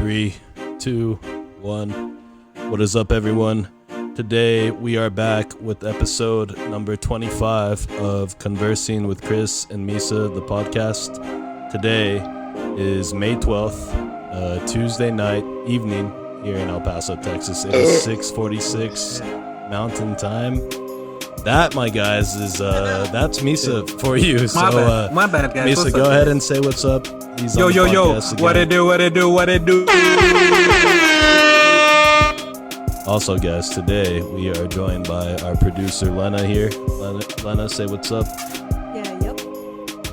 3, 2, 1. What is up, everyone? Today we are back with episode number 25 of Conversing with Chris and Misa, the podcast. Today is May 12th, Tuesday night evening here in El Paso, Texas. It is 6:46 Mountain Time. That, my guys, is that's Misa for you. My bad, guys. Misa, go ahead and say what's up. He's yo. Again. What it do? Also, guys, today we are joined by our producer Lena here. Lena, say what's up. Yeah, yep.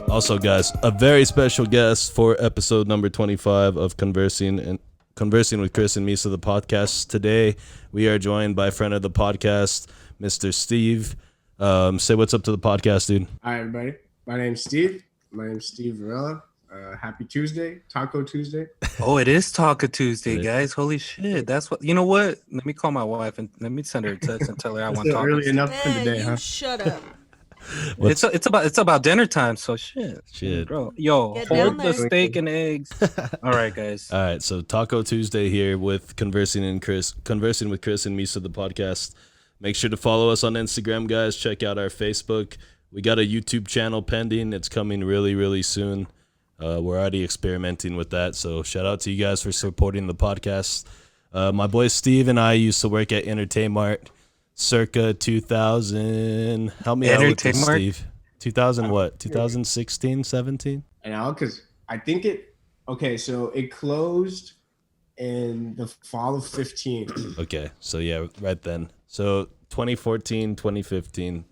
Also, guys, a very special guest for episode number 25 of Conversing with Chris and Misa, the podcast. Today we are joined by a friend of the podcast, Mr. Steve. Say what's up to the podcast, dude. Hi, everybody. My name's Steve. My name's Steve Varela. Happy Tuesday, Taco Tuesday. Oh, it is Taco Tuesday, guys. Holy shit. That's what, you know what? Let me call my wife and let me send her a text and tell her I want Taco. Early enough for the day, you huh? Shut up. It's about dinner time, so shit. Bro. Yo, Get hold down the there. steak and eggs. All right, guys. All right, so Taco Tuesday here with Conversing with Chris and Misa, the podcast. Make sure to follow us on Instagram, guys. Check out our Facebook. We got a YouTube channel pending. It's coming really, really soon. We're already experimenting with that, so shout out to you guys for supporting the podcast. My boy Steve and I used to work at Entertainmart circa 2000. Help me out with this, Steve. 2000 what? 2016, 17? I know, because I think so it closed in the fall of 15. Okay, so yeah, right then. So 2014, 2015,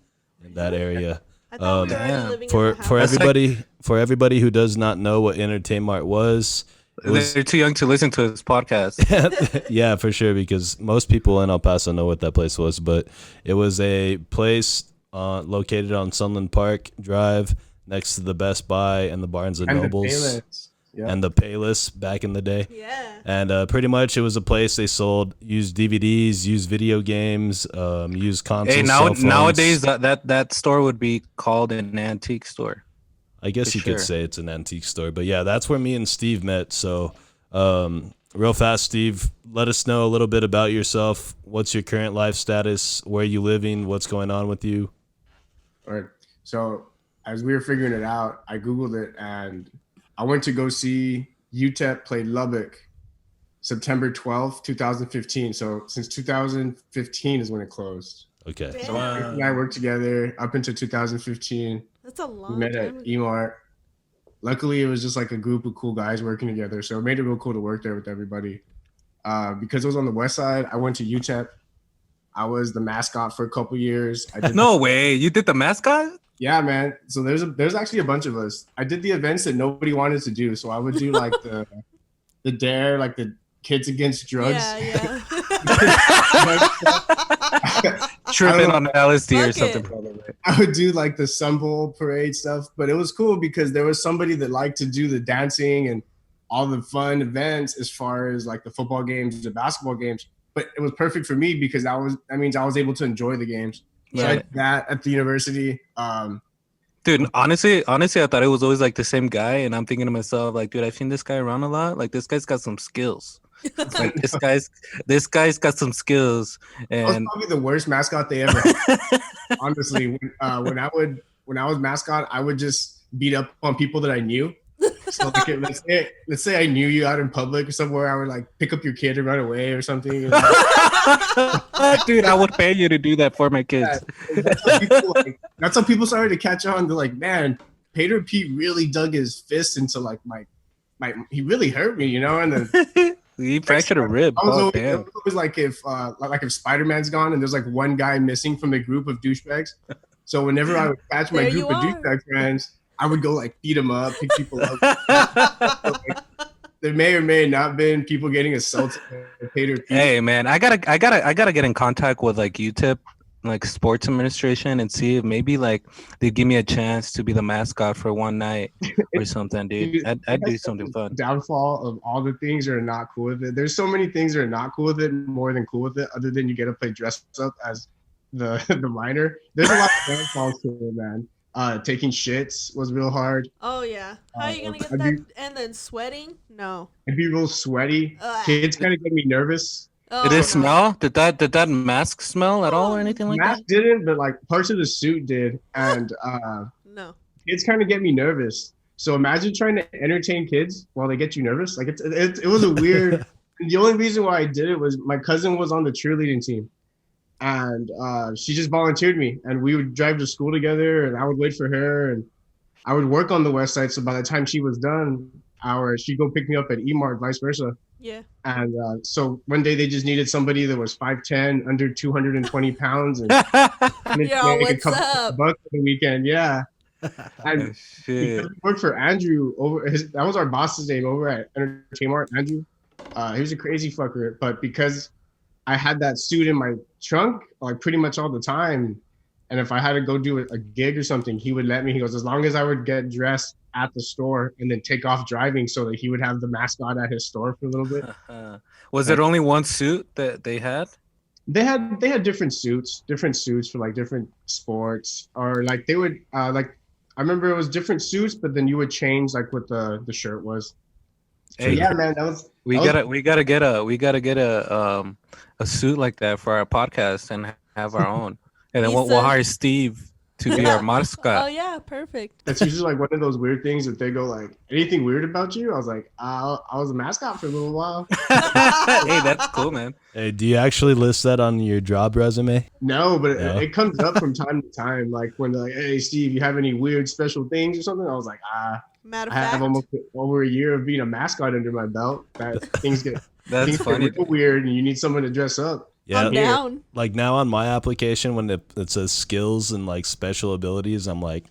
in that area. I thought we were already living For in the house. for everybody who does not know what Entertainmart was, They're too young to listen to this podcast. yeah, for sure, because most people in El Paso know what that place was, but it was a place located on Sunland Park Drive next to the Best Buy and the Barnes and Nobles and the Payless back in the day. Yeah. And pretty much it was a place they sold used DVDs, used video games, used consoles. Hey, cell phones. nowadays that store would be called an antique store. I guess you could say it's an antique store, but yeah, that's where me and Steve met. So, real fast, Steve, let us know a little bit about yourself. What's your current life status? Where are you living? What's going on with you? All right. So as we were figuring it out, I Googled it and I went to go see UTEP play Lubbock September 12th, 2015. So since 2015 is when it closed. Okay. So Rick and I worked together up until 2015. That's a long We met time at ago. Emart. Luckily, it was just like a group of cool guys working together. So it made it real cool to work there with everybody. Because it was on the west side, I went to UTEP. I was the mascot for a couple years. No way. You did the mascot? Yeah, man. So there's actually a bunch of us. I did the events that nobody wanted to do. So I would do like the dare, like the Kids Against Drugs. Yeah. Tripping on LSD or Fuck something. it. Probably. I would do like the Sun Bowl parade stuff, but it was cool because there was somebody that liked to do the dancing and all the fun events as far as like the football games, the basketball games. But it was perfect for me because that means I was able to enjoy the games. So I did that at the university. Dude, honestly, I thought it was always like the same guy, and I'm thinking to myself, like, dude, I've seen this guy around a lot. Like, this guy's got some skills. Like, this guy's got some skills, I was and probably the worst mascot they ever had. Honestly, when I was mascot, I would just beat up on people that I knew. So like, let's say I knew you out in public or somewhere, I would like pick up your kid and run away or something. dude, I would pay you to do that for my kids. That's how people started to catch on. They're like, man, Pater Pete really dug his fist into like my he really hurt me, you know. And then He fractured a rib. I was Oh, always, damn. it was like if Spider-Man's gone and there's like one guy missing from the group of douchebags. So whenever I would catch my There group you of are. douchebag friends, I would go like beat them up, pick people up. So, like, there may or may not been people getting assaulted by Pater Pete. Hey, man, I gotta get in contact with like UTEP, like sports administration, and see if maybe like they give me a chance to be the mascot for one night or something, dude. I'd do something fun. Downfall of all the things that are not cool with it. There's so many things that are not cool with it, more than cool with it, other than you get to play dress up as the minor. There's a lot of downfalls to it, man. Taking shits was real hard. Oh yeah. How are you gonna get I'd that? be, And then sweating? No. I'd be real sweaty. Ugh. Kids kind of get me nervous. Did it Oh no. smell? Did that mask smell at all or anything like Mask that? didn't, but like parts of the suit did, and No. kids kind of get me nervous. So imagine trying to entertain kids while they get you nervous. Like it was a weird. The only reason why I did it was my cousin was on the cheerleading team, and she just volunteered me, and we would drive to school together, and I would wait for her, and I would work on the west side. So by the time she was done, she'd go pick me up at Emart, vice versa. Yeah. And so one day they just needed somebody that was 5'10", under 220 pounds, and Yo, make a what's couple up? bucks for the weekend. Yeah. And Shit. because we worked for Andrew that was our boss's name over at Entertainment, Andrew. He was a crazy fucker, but because I had that suit in my trunk like pretty much all the time, and if I had to go do a gig or something, he would let me. He goes, as long as I would get dressed at the store and then take off driving, so that he would have the mascot at his store for a little bit. Was it only one suit that they had? They had different suits for like different sports, or like they would like I remember it was different suits, but then you would change like what the shirt was. So, Hey, yeah, man, that was we gotta get a suit like that for our podcast and have our own, and then we'll Misa. hire Steve to be our Oh mascot. yeah, perfect. that's usually like one of those weird things that they go like, anything weird about you? I was like, I was a mascot for a little while. Hey, that's cool, man. Hey, do you actually list that on your job resume? No, but No? it comes up from time to time, like when they're like, hey, Steve, you have any weird special things or something? I was like, Matter I of have fact, almost over a year of being a mascot under my belt. That things get That's things funny. get real weird, and you need someone to dress up. Yeah, I'm down. like now on my application when it says skills and like special abilities, I'm like,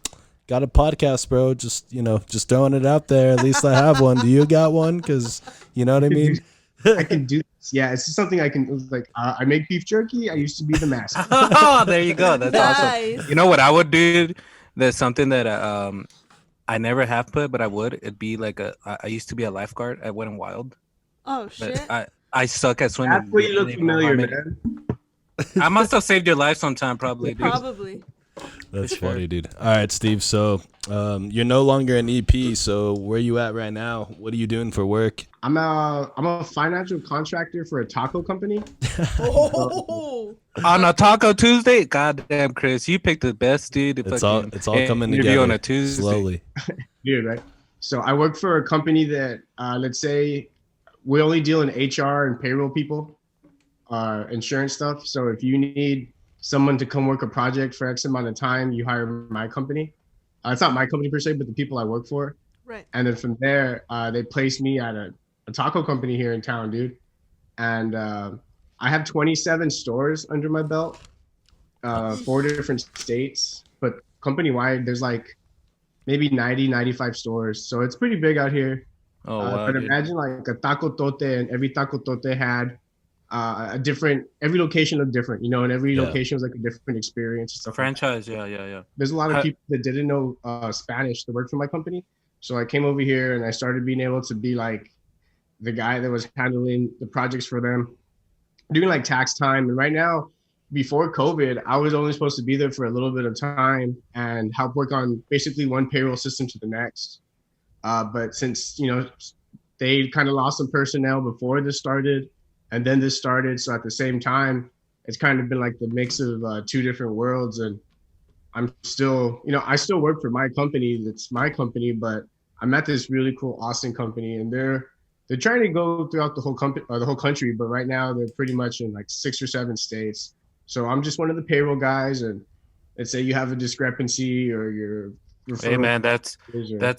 got a podcast, bro. Just just throwing it out there. At least I have one. Do you got one? Because you know what I mean. I can do this. Yeah, it's just something I can. It was like I make beef jerky. I used to be the mascot. Oh, there you go. That's awesome. Nice. You know what I would do? That's something that I never have put, but I would. It'd be like I used to be a lifeguard at Wet and Wild. Oh shit. But I suck at swimming. That's where you look Really, familiar, Mohammed. man. I must have saved your life sometime, probably, dude. Probably. That's For sure. funny, dude. All right, Steve. So you're no longer an EP. So where you at right now? What are you doing for work? I'm a financial contractor for a taco company. Oh. On a Taco Tuesday, goddamn, Chris, you picked the best dude. To It's all coming interview together on a Tuesday. slowly. Dude, right? So I work for a company that let's say we only deal in HR and payroll people, insurance stuff. So if you need someone to come work a project for X amount of time, you hire my company. It's not my company per se, but the people I work for. Right. And then from there, they placed me at a taco company here in town, dude. And I have 27 stores under my belt, 4 different states. But company-wide, there's like maybe 90, 95 stores. So it's pretty big out here. Oh, wow. But dude. imagine like a taco tote, and every taco tote had every location looked different, and every Yeah. location was like a different experience and stuff. Franchise, yeah. There's a lot of people that didn't know Spanish that worked for my company. So I came over here and I started being able to be like the guy that was handling the projects for them, doing like tax time. And right now, before COVID, I was only supposed to be there for a little bit of time and help work on basically one payroll system to the next. But since, they kind of lost some personnel before this started and then this started. So at the same time, it's kind of been like the mix of 2 different worlds. And I'm still, I still work for my company. That's my company, but I'm at this really cool Austin company, and they're trying to go throughout the whole country. But right now they're pretty much in like 6 or 7 states. So I'm just one of the payroll guys. And let's say you have a discrepancy or you're, Hey man, that's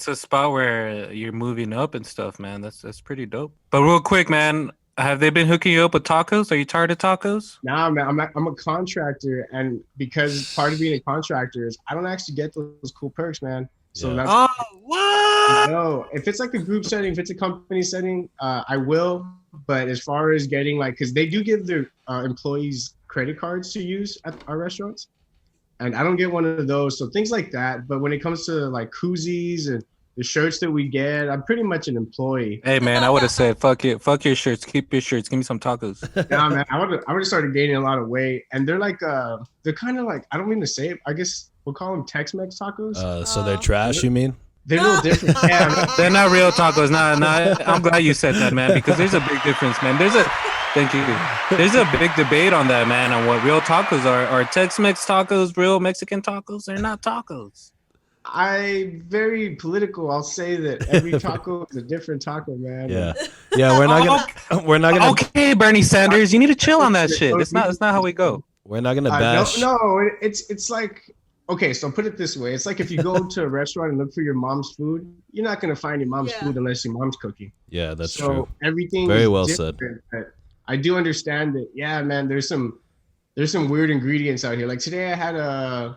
a spot where you're moving up and stuff, man. That's pretty dope. But real quick, man, have they been hooking you up with tacos? Are you tired of tacos? Nah, man, I'm a contractor, and because part of being a contractor is I don't actually get those cool perks, man. So Yeah. that's What? no. If it's like a group setting, if it's a company setting, I will. But as far as getting because they do give their employees credit cards to use at our restaurants, and I don't get one of those. So things like that. But when it comes to like koozies and the shirts that we get. I'm pretty much an employee. Hey man, I would have said fuck it, fuck your shirts, keep your shirts, give me some tacos. Nah, man, I would have started gaining a lot of weight, and they're like they're kind of like, I don't mean to say it. I guess we'll call them Tex-Mex tacos. So they're trash, you mean? They're a little different. Yeah, man. They're not real tacos. Nah. I'm glad you said that, man, because there's a big difference, man. Thank you. There's a big debate on that, man, on what real tacos are. Are Tex-Mex tacos real Mexican tacos? They're not tacos. I very political. I'll say that every taco is a different taco, man. Yeah. We're not gonna. Okay, Bernie Sanders, you need to chill on that shit. It's not how we go. We're not gonna bash. No, it's like, okay, so put it this way. It's like if you go to a restaurant and look for your mom's food, you're not gonna find your mom's food unless your mom's cooking. Yeah, that's so true. Everything very is well different, said. but I do understand that. Yeah, man, there's some weird ingredients out here. Like today I had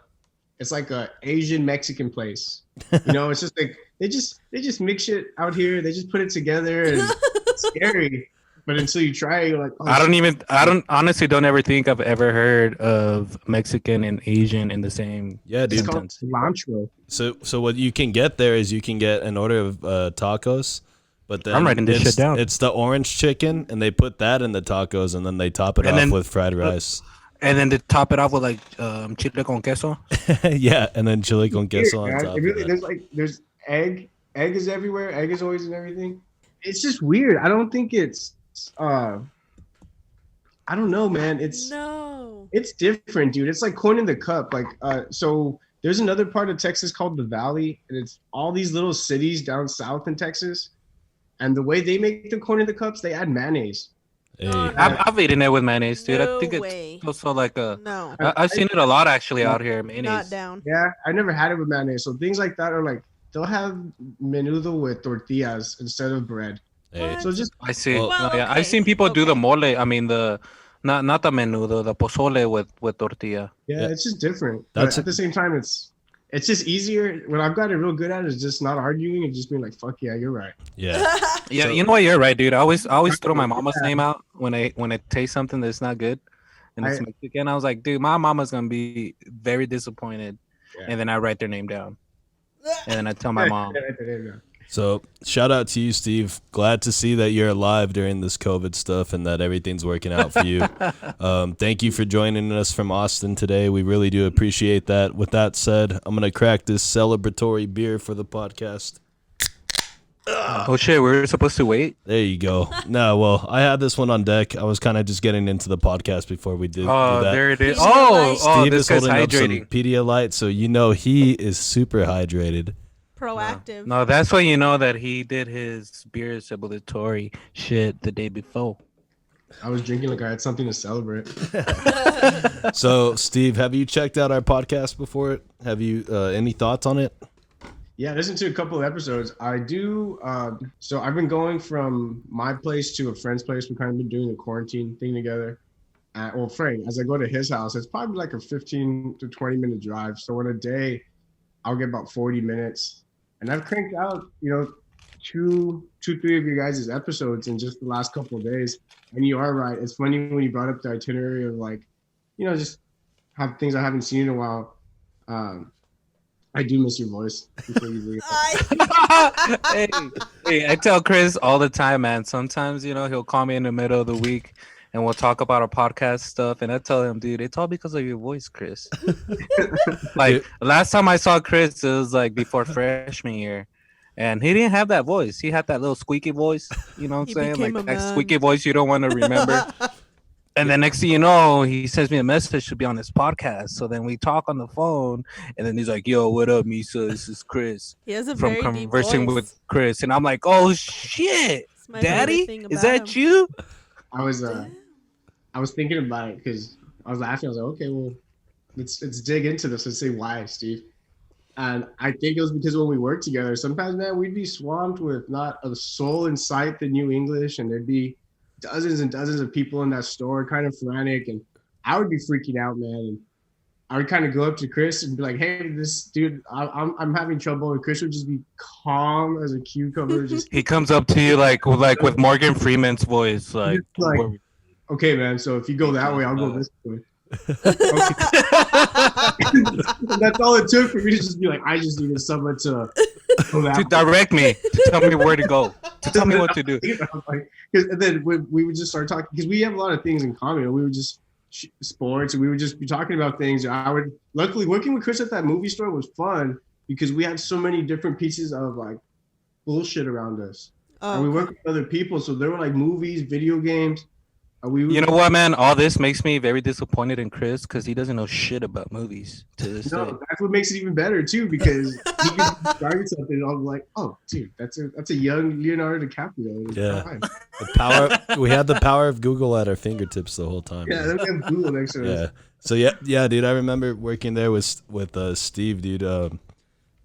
it's like a Asian Mexican place. You know, it's just like they just mix it out here. They just put it together, and it's scary. But until you try it, you're like, oh, I honestly don't ever think I've ever heard of Mexican and Asian in the same. Yeah, dude. It's called cilantro. So what you can get there is you can get an order of tacos, but then I'm writing this shit down. It's the orange chicken, and they put that in the tacos, and then they top it off with fried rice. And then to top it off with like chile con queso. Yeah, and then chile con queso on top. Really, there's egg. Egg is everywhere. Egg is always in everything. It's just weird. I don't think it's. I don't know, man. It's different, dude. It's like corn in the cup. Like, so there's another part of Texas called the Valley, and it's all these little cities down south in Texas. And the way they make the corn in the cups, they add mayonnaise. Hey. I've eaten it with mayonnaise, dude. No I think way. it's also like a. No. I've seen it a lot actually out here. Mayonnaise. Not down. Yeah, I never had it with mayonnaise. So things like that are like they'll have menudo with tortillas instead of bread. Hey. So just I see. Well, yeah, okay. I've seen people do the mole. I mean the, not the menudo, the pozole with tortilla. Yeah, it's just different. That's but at the same time, it's just easier. What I've gotten real good at is just not arguing and just being like, "Fuck yeah, you're right." Yeah. Yeah, you know what? You're right, dude. I always throw my mama's name out when I taste something that's not good, and it's Mexican. I was like, dude, my mama's gonna be very disappointed, and then I write their name down, and then I tell my mom. So shout out to you, Steve. Glad to see that you're alive during this COVID stuff and that everything's working out for you. Thank you for joining us from Austin today. We really do appreciate that. With that said, I'm going to crack this celebratory beer for the podcast. Oh shit, we were supposed to wait? There you go. No, well, I had this one on deck. I was kind of just getting into the podcast before we did that. There it is. Steve this is guy's holding up some hydrating. Pedialyte, so you know he is super hydrated. Proactive. No, that's when you know that he did his beer celebratory shit the day before. I was drinking like I had something to celebrate. So, Steve, have you checked out our podcast before it? Have you any thoughts on it? Yeah, I listened to a couple of episodes. I do. So I've been going from my place to a friend's place. We've kind of been doing the quarantine thing together. Well, Frank, as I go to his house, it's probably like a 15 to 20 minute drive. So in a day, I'll get about 40 minutes. And I've cranked out, two, three of your guys' episodes in just the last couple of days. And you are right. It's funny when you brought up the itinerary of like, just have things I haven't seen in a while. I do miss your voice. Before you leave. Hey, I tell Chris all the time, man. Sometimes, he'll call me in the middle of the week and we'll talk about our podcast stuff. And I tell him, dude, it's all because of your voice, Chris. Like, last time I saw Chris, it was like before freshman year. And he didn't have that voice. He had that little squeaky voice. You know what I'm saying? Like that squeaky voice you don't want to remember. And then next thing you know, he sends me a message to be on this podcast. So then we talk on the phone, and then he's like, "Yo, what up, Misa? This is Chris He has a from very Conversing deep voice. with Chris." And I'm like, "Oh shit, It's my Daddy, favorite thing is about that him. you?" I was thinking about it because I was laughing. I was like, okay, well, let's dig into this and say why, Steve. And I think it was because when we worked together, sometimes, man, we'd be swamped with not a soul in sight that knew English, and there'd be dozens and dozens of people in that store, kind of frantic, and I would be freaking out, man. And I would kind of go up to Chris and be like, "Hey, this dude, I'm having trouble," and Chris would just be calm as a cucumber, just He comes up to you like with Morgan Freeman's voice, like, okay, man. So if you go that way, I'll go this way. That's all it took for me to just be like, I just needed someone to To direct me, to tell me where to go, to tell me what to do. And then we would just start talking because we have a lot of things in common. We would just sports, and we would just be talking about things. Luckily working with Chris at that movie store was fun because we had so many different pieces of like bullshit around us. Oh, And we okay. worked with other people, so there were like movies, video games. You know what, man? All this makes me very disappointed in Chris because he doesn't know shit about movies to this day. No, that's what makes it even better too, because he can start something and I'm like, oh, dude, that's a young Leonardo DiCaprio. It's Yeah. fine. The power. We had the power of Google at our fingertips the whole time. Yeah, dude. they have Google next to us. Yeah. So yeah, dude. I remember working there with Steve, dude.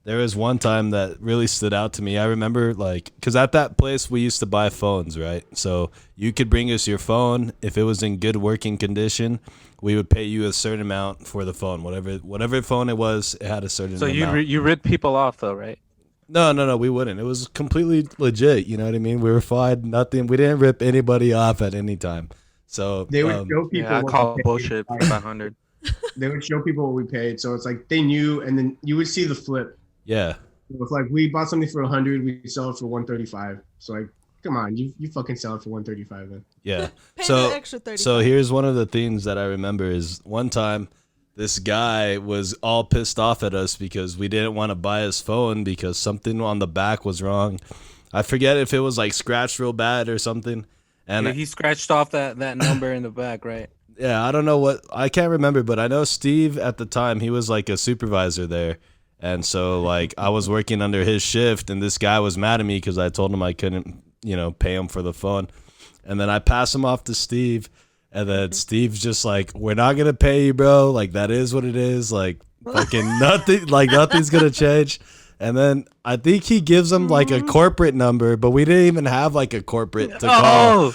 There was one time that really stood out to me. I remember, like, because at that place we used to buy phones, right? So you could bring us your phone. If it was in good working condition, we would pay you a certain amount for the phone. Whatever phone it was, it had a certain So amount. you rid people off though, right? No, we wouldn't. It was completely legit. You know what I mean? We were fine. Nothing. We didn't rip anybody off at any time. So They would show people. Yeah, I what call we paid. bullshit 500. They would show people what we paid, so it's like they knew, and then you would see the flip. yeah. It's like we bought something for 100, we sell it for 135. So like, come on, you fucking sell it for 135 then. Yeah. Pay So the extra 30. So here's one of the things that I remember is one time this guy was all pissed off at us because we didn't want to buy his phone because something on the back was wrong. I forget if it was like scratched real bad or something. And Yeah, he scratched off that number in the back, right? yeah, I don't know I can't remember, but I know Steve at the time, he was like a supervisor there. And so like I was working under his shift and this guy was mad at me because I told him I couldn't, pay him for the phone. And then I pass him off to Steve. And then Steve's just like, we're not going to pay you, bro. Like, that is what it is. Like, fucking nothing. Like, nothing's going to change. And then I think he gives him like a corporate number, but we didn't even have like a corporate to call. Oh,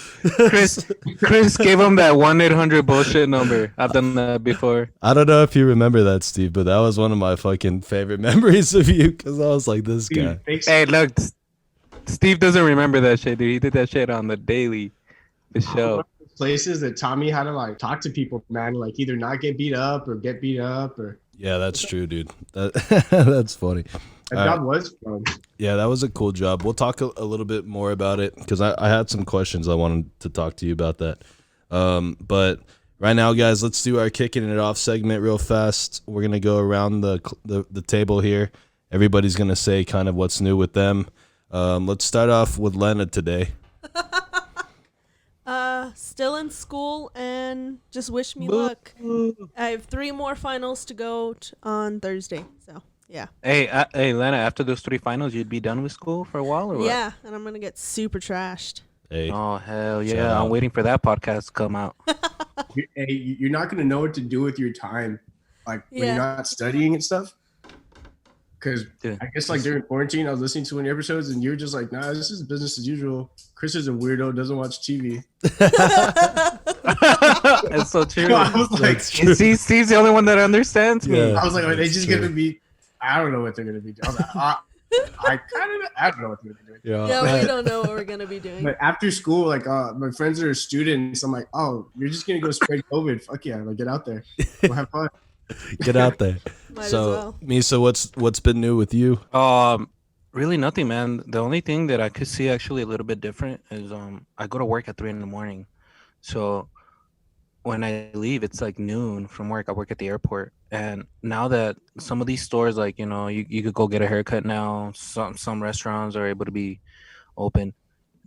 Chris gave him that 1-800 bullshit number. I've done that before. I don't know if you remember that, Steve, but that was one of my fucking favorite memories of you because I was like, this guy. Hey, look, Steve doesn't remember that shit, dude. He did that shit on the daily, the show. Places that taught me how to like talk to people, man, like either not get beat up or get beat up or. Yeah, that's true, dude. That's funny. That job was fun. Yeah, that was a cool job. We'll talk a little bit more about it because I had some questions I wanted to talk to you about that. But right now, guys, let's do our kicking it off segment real fast. We're gonna go around the table here. Everybody's gonna say kind of what's new with them. Let's start off with Lena today. Still in school and just wish me luck. I have 3 more finals to go on Thursday. So yeah. Hey, Lena. After those 3 finals, you'd be done with school for a while, or what? Yeah, and I'm gonna get super trashed. Hey, Oh hell Shout yeah! out. I'm waiting for that podcast to come out. You're not gonna know what to do with your time, like when Yeah. you're not studying and stuff. Because Dude. I guess like during quarantine, I was listening to one of your episodes, and you're just like, "Nah, this is business as usual." Chris is a weirdo, doesn't watch TV. That's so true. So I was like, That's true. See, Steve's the only one that understands me. Yeah. I was like, are they That's just true. gonna be? I don't know what they're gonna be. I was like, I don't know what they're gonna be doing. Yeah, we don't know what we're gonna be doing. But after school, like my friends that are students, I'm like, oh, you're just gonna go spread COVID. Fuck yeah, like get out there, go have fun. get out there. Might as So, well. Misa, what's been new with you? Really nothing, man. The only thing that I could see actually a little bit different is I go to work at 3 a.m. So when I leave, it's like noon from work. I work at the airport, and now that some of these stores, like you could go get a haircut now. Some restaurants are able to be open.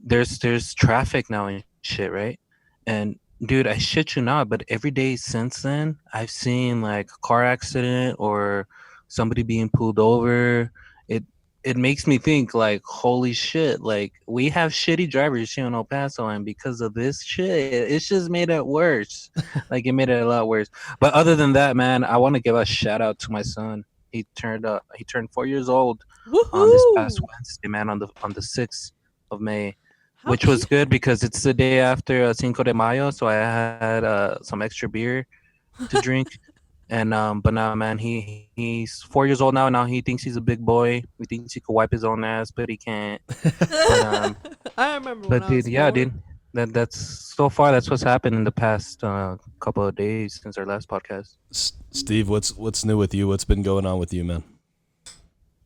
There's traffic now and shit, right? And dude, I shit you not, but every day since then, I've seen like a car accident or somebody being pulled over. It makes me think like, holy shit, like we have shitty drivers here in El Paso, and because of this shit, it's just made it worse. Like it made it a lot worse. But other than that, man, I want to give a shout out to my son. He turned 4 years old on this past Woohoo! Wednesday, man, on the 6th of May. How Which was cute. good because it's the day after Cinco de Mayo, so I had some extra beer to drink. And but now, man, he's 4 years old now. Now he thinks he's a big boy. He thinks he could wipe his own ass, but he can't. I remember when But I dude, was yeah, born. dude, That's so far. That's what's happened in the past couple of days since our last podcast. Steve, what's new with you? What's been going on with you, man?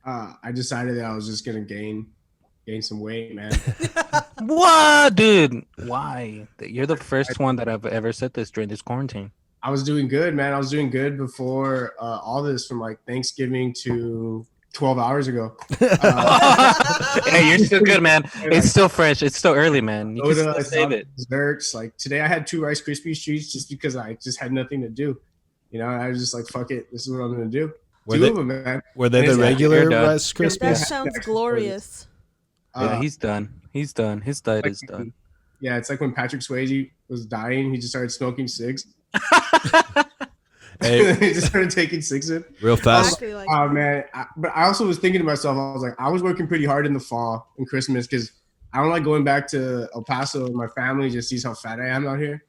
I decided that I was just gonna gain some weight, man. What, dude? Why? You're the first one that I've ever said this during this quarantine. I was doing good, man. I was doing good before all this, from like Thanksgiving to 12 hours ago. Hey, you're still good, man. It's still fresh. It's still early, man. You can still save it. Desserts. Like today, I had 2 Rice Krispie treats just because I just had nothing to do. You know, I was just like, fuck it. This is what I'm gonna do. Two of them, man. Were they the regular Rice That Krispies? sounds glorious. Yeah, he's done. He's done. His diet is done. Yeah, it's like when Patrick Swayze was dying, he just started smoking cigs. Hey, He just started taking cigs in. real fast. Exactly like Oh man! But I also was thinking to myself, I was like, I was working pretty hard in the fall and Christmas because I don't like going back to El Paso. And my family just sees how fat I am out here,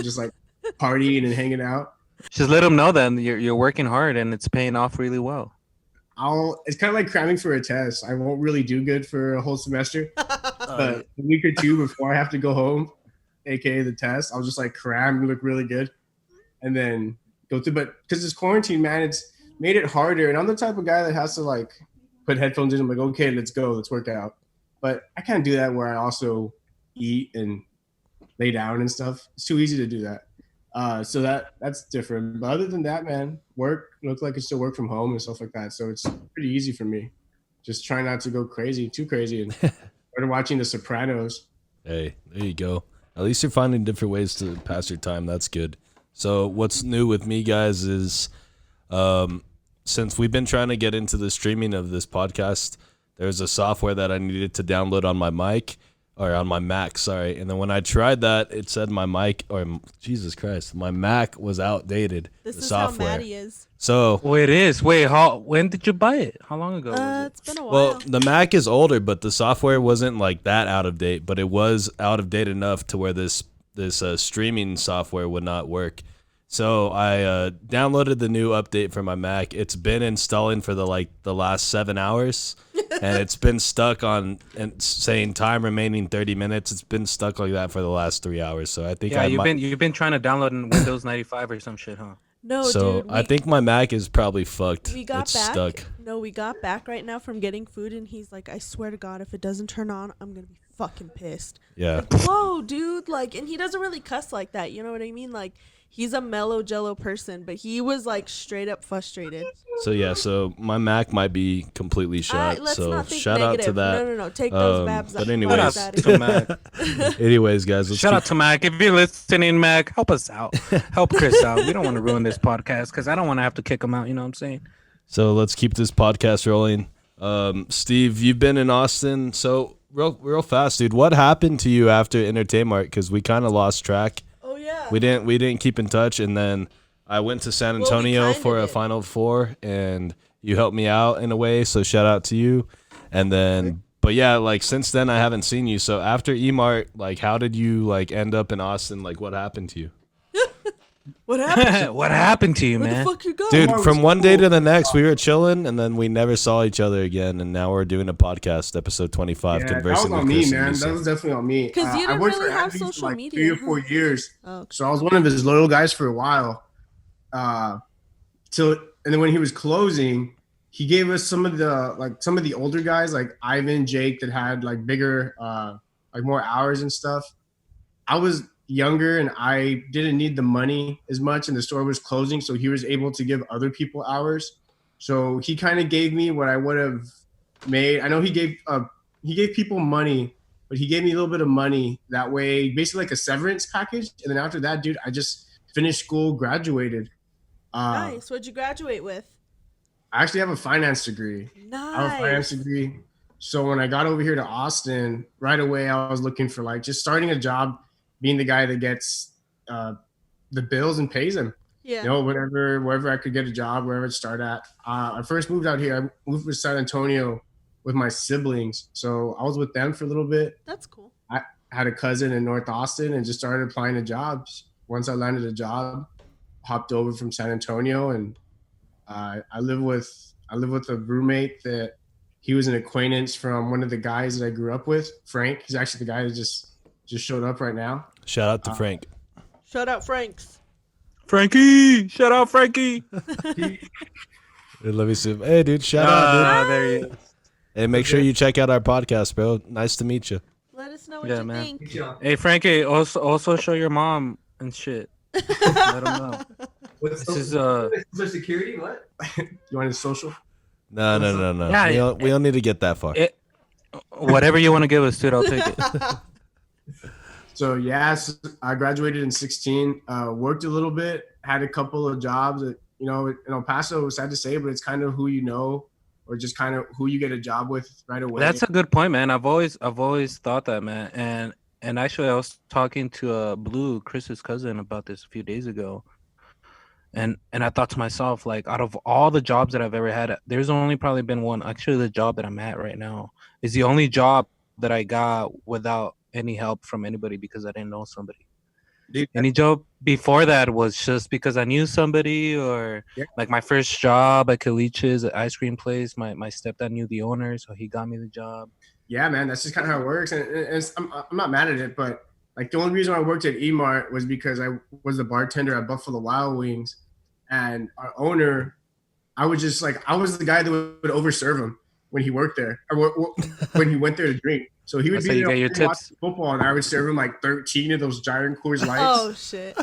just like partying and hanging out. Just let them know that you're working hard and it's paying off really well. It's kind of like cramming for a test. I won't really do good for a whole semester, but a week or two before I have to go home, aka the test, I'll just like cram and look really good, and then go through. But because this quarantine, man, it's made it harder. And I'm the type of guy that has to like put headphones in. I'm like, okay, let's go, let's work out. But I can't do that where I also eat and lay down and stuff. It's too easy to do that. So that's different. But other than that, man, work looks like I still work from home and stuff like that. So it's pretty easy for me. Just try not to go too crazy, and started watching The Sopranos. Hey, there you go. At least you're finding different ways to pass your time. That's good. So what's new with me, guys, is since we've been trying to get into the streaming of this podcast, there's a software that I needed to download on my mic. Or on my Mac, sorry. And then when I tried that, it said my mic, or Jesus Christ, my Mac was outdated. this the is software. how Maddie is. So, Oh, it is. Wait, when did you buy it? How long ago was it? It's been a while. well, the Mac is older, but the software wasn't like that out of date. But it was out of date enough to where this streaming software would not work. So I downloaded the new update for my Mac. It's been installing for the last 7 hours, and it's been stuck on and saying time remaining 30 minutes. It's been stuck like that for the last 3 hours. So I think you've been trying to download in Windows 95 or some shit, huh? no, so dude. I think my Mac is probably fucked. we got It's back. stuck. No, we got back right now from getting food, and he's like, I swear to God, if it doesn't turn on, I'm gonna be fucking pissed. Yeah. Like, whoa, dude. Like, and he doesn't really cuss like that. You know what I mean? Like, he's a mellow jello person, but he was like straight up frustrated. So my Mac might be completely shot. Let's So not think shout negative. out to that. No. Take those babs but out. anyways. Shout out to Mac. Anyways, guys, let's Shout keep- out to Mac. If you're listening, Mac, help us out. Help Chris out. We don't want to ruin this podcast because I don't want to have to kick him out. You know what I'm saying? So let's keep this podcast rolling. Steve, you've been in Austin. So real fast, dude, what happened to you after Entertainment? Because we kind of lost track. Oh yeah. We didn't keep in touch, and then I went to San Well, we Antonio kinda for a did. Final Four, and you helped me out in a way. So shout out to you. And then, but yeah, like since then I haven't seen you. So after Emart, like how did you like end up in Austin? Like what happened to you? What happened? What happened to you, Where man? the fuck you go? Dude, was from one day cool. to the next, we were chilling, and then we never saw each other again. And now we're doing a podcast, episode 25, Yeah, that was conversing with on me, Chris man. and That Misa. was definitely on me. 'Cause you I didn't worked really for have Abby's for social like media, 3 or huh? 4 years. Oh, okay. So I was one of his loyal guys for a while. And then when he was closing, he gave us some of the older guys like Ivan, Jake that had like bigger, like more hours and stuff. I was younger and I didn't need the money as much, and the store was closing, so he was able to give other people hours. So he kind of gave me what I would have made. I know he gave people money, but he gave me a little bit of money that way, basically like a severance package. And then after that, dude, I just finished school, graduated. Nice. What'd you graduate with? I actually have a finance degree. I have a finance Nice. degree. So when I got over here to Austin, right away I was looking for like just starting a job, being the guy that gets the bills and pays them. Yeah. You know, wherever I could get a job, wherever I'd start at. I first moved out here. I moved to San Antonio with my siblings. So I was with them for a little bit. That's cool. I had a cousin in North Austin and just started applying to jobs. Once I landed a job, hopped over from San Antonio, and I live with a roommate that he was an acquaintance from one of the guys that I grew up with, Frank. He's actually the guy that just just showed up right now. Shout out to Frank. Shout out Franks. Frankie, shout out Frankie. Let me see. Hey, dude, shout out, dude. There he is. Hey, make sure you check out our podcast, bro. Nice to meet you. Let us know what Yeah, you man. think. Hey, Frankie, also show your mom and shit. Let him know. What's This is Social security? What? You want his social? No. Yeah, we don't need to get that far. Whatever you want to give us, dude, I'll take it. So yes, I graduated in 16. Worked a little bit, had a couple of jobs. That, in El Paso, it's sad to say, but it's kind of who you know, or just kind of who you get a job with right away. That's a good point, man. I've always thought that, man. And actually, I was talking to Blue, Chris's cousin, about this a few days ago. And I thought to myself, like, out of all the jobs that I've ever had, there's only probably been one. Actually, the job that I'm at right now is the only job that I got without any help from anybody because I didn't know somebody. Dude, Any job before that was just because I knew somebody, or like my first job at Kalich's, an ice cream place. My stepdad knew the owner, so he got me the job. Yeah, man, that's just kind of how it works. And I'm not mad at it, but like the only reason I worked at E-Mart was because I was the bartender at Buffalo Wild Wings, and our owner, I was the guy that would overserve him when he worked there, or when he went there to drink. So he would That's be how there you get your tips. football, and I would serve him like 13 of those giant Coors Lights. Oh shit.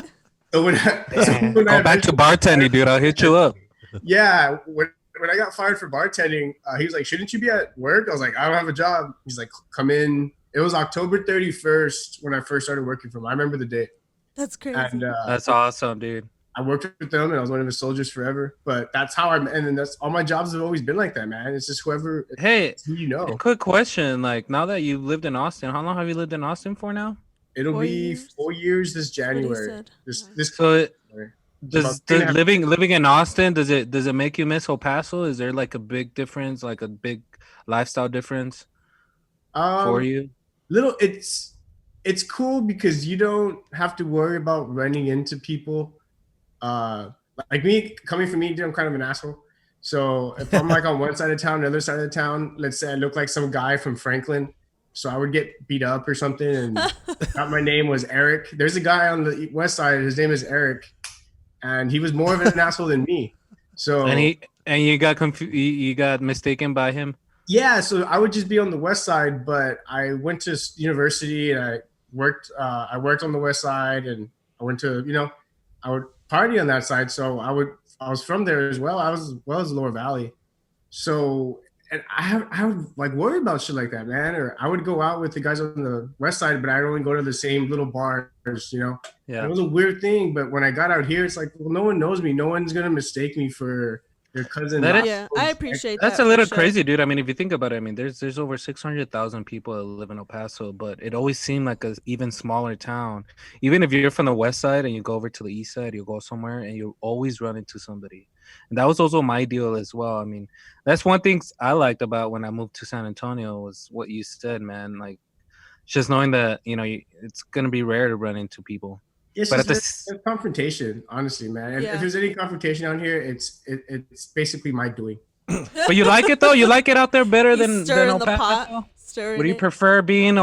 So when Go back to bartending, dude. I'll hit you up. Yeah, when I got fired for bartending, he was like, "Shouldn't you be at work?" I was like, "I don't have a job." He's like, "Come in." It was October 31st when I first started working for him. I remember the date. That's crazy. And That's awesome, dude. I worked with them, and I was one of his soldiers forever. But that's how and then that's all my jobs have always been like that, man. It's just whoever, Hey, who you know. quick question. Like, now that you've lived in Austin, how long have you lived in Austin for now? It'll 4 be years? 4 years this That's what he January. said. This So January. does About 3.5 living in Austin, does it make you miss El Paso? Is there like a big difference, like a big lifestyle difference for you? Little, it's cool because you don't have to worry about running into people. Like me, coming from me, dude, I'm kind of an asshole. So if I'm like on one side of town, the other side of the town, let's say I look like some guy from Franklin, so I would get beat up or something, and my name was Eric. There's a guy on the west side, his name is Eric, and he was more of an asshole than me. So and you got you got mistaken by him. Yeah, so I would just be on the west side, but I went to university and I worked on the west side, and I went to, I would party on that side. So I was from there as well. I was as well as Lower Valley. So, and I would like worry about shit like that, man. Or I would go out with the guys on the west side, but I'd only go to the same little bars, Yeah. It was a weird thing, but when I got out here, it's like, well, no one knows me. No one's going to mistake me for your cousin. Yeah, I appreciate that. That's a little for sure. crazy, dude. I mean, if you think about it, I mean, there's over 600,000 people that live in El Paso, but it always seemed like an even smaller town. Even if you're from the west side and you go over to the east side, you go somewhere and you always run into somebody. And that was also my deal as well. I mean, that's one thing I liked about when I moved to San Antonio was what you said, man. Like, just knowing that, it's going to be rare to run into people. It's but just a confrontation, honestly, man. If there's any confrontation out here, it's basically my doing. But you like it though? You like it out there better than El the Paso? pot, Would you prefer being in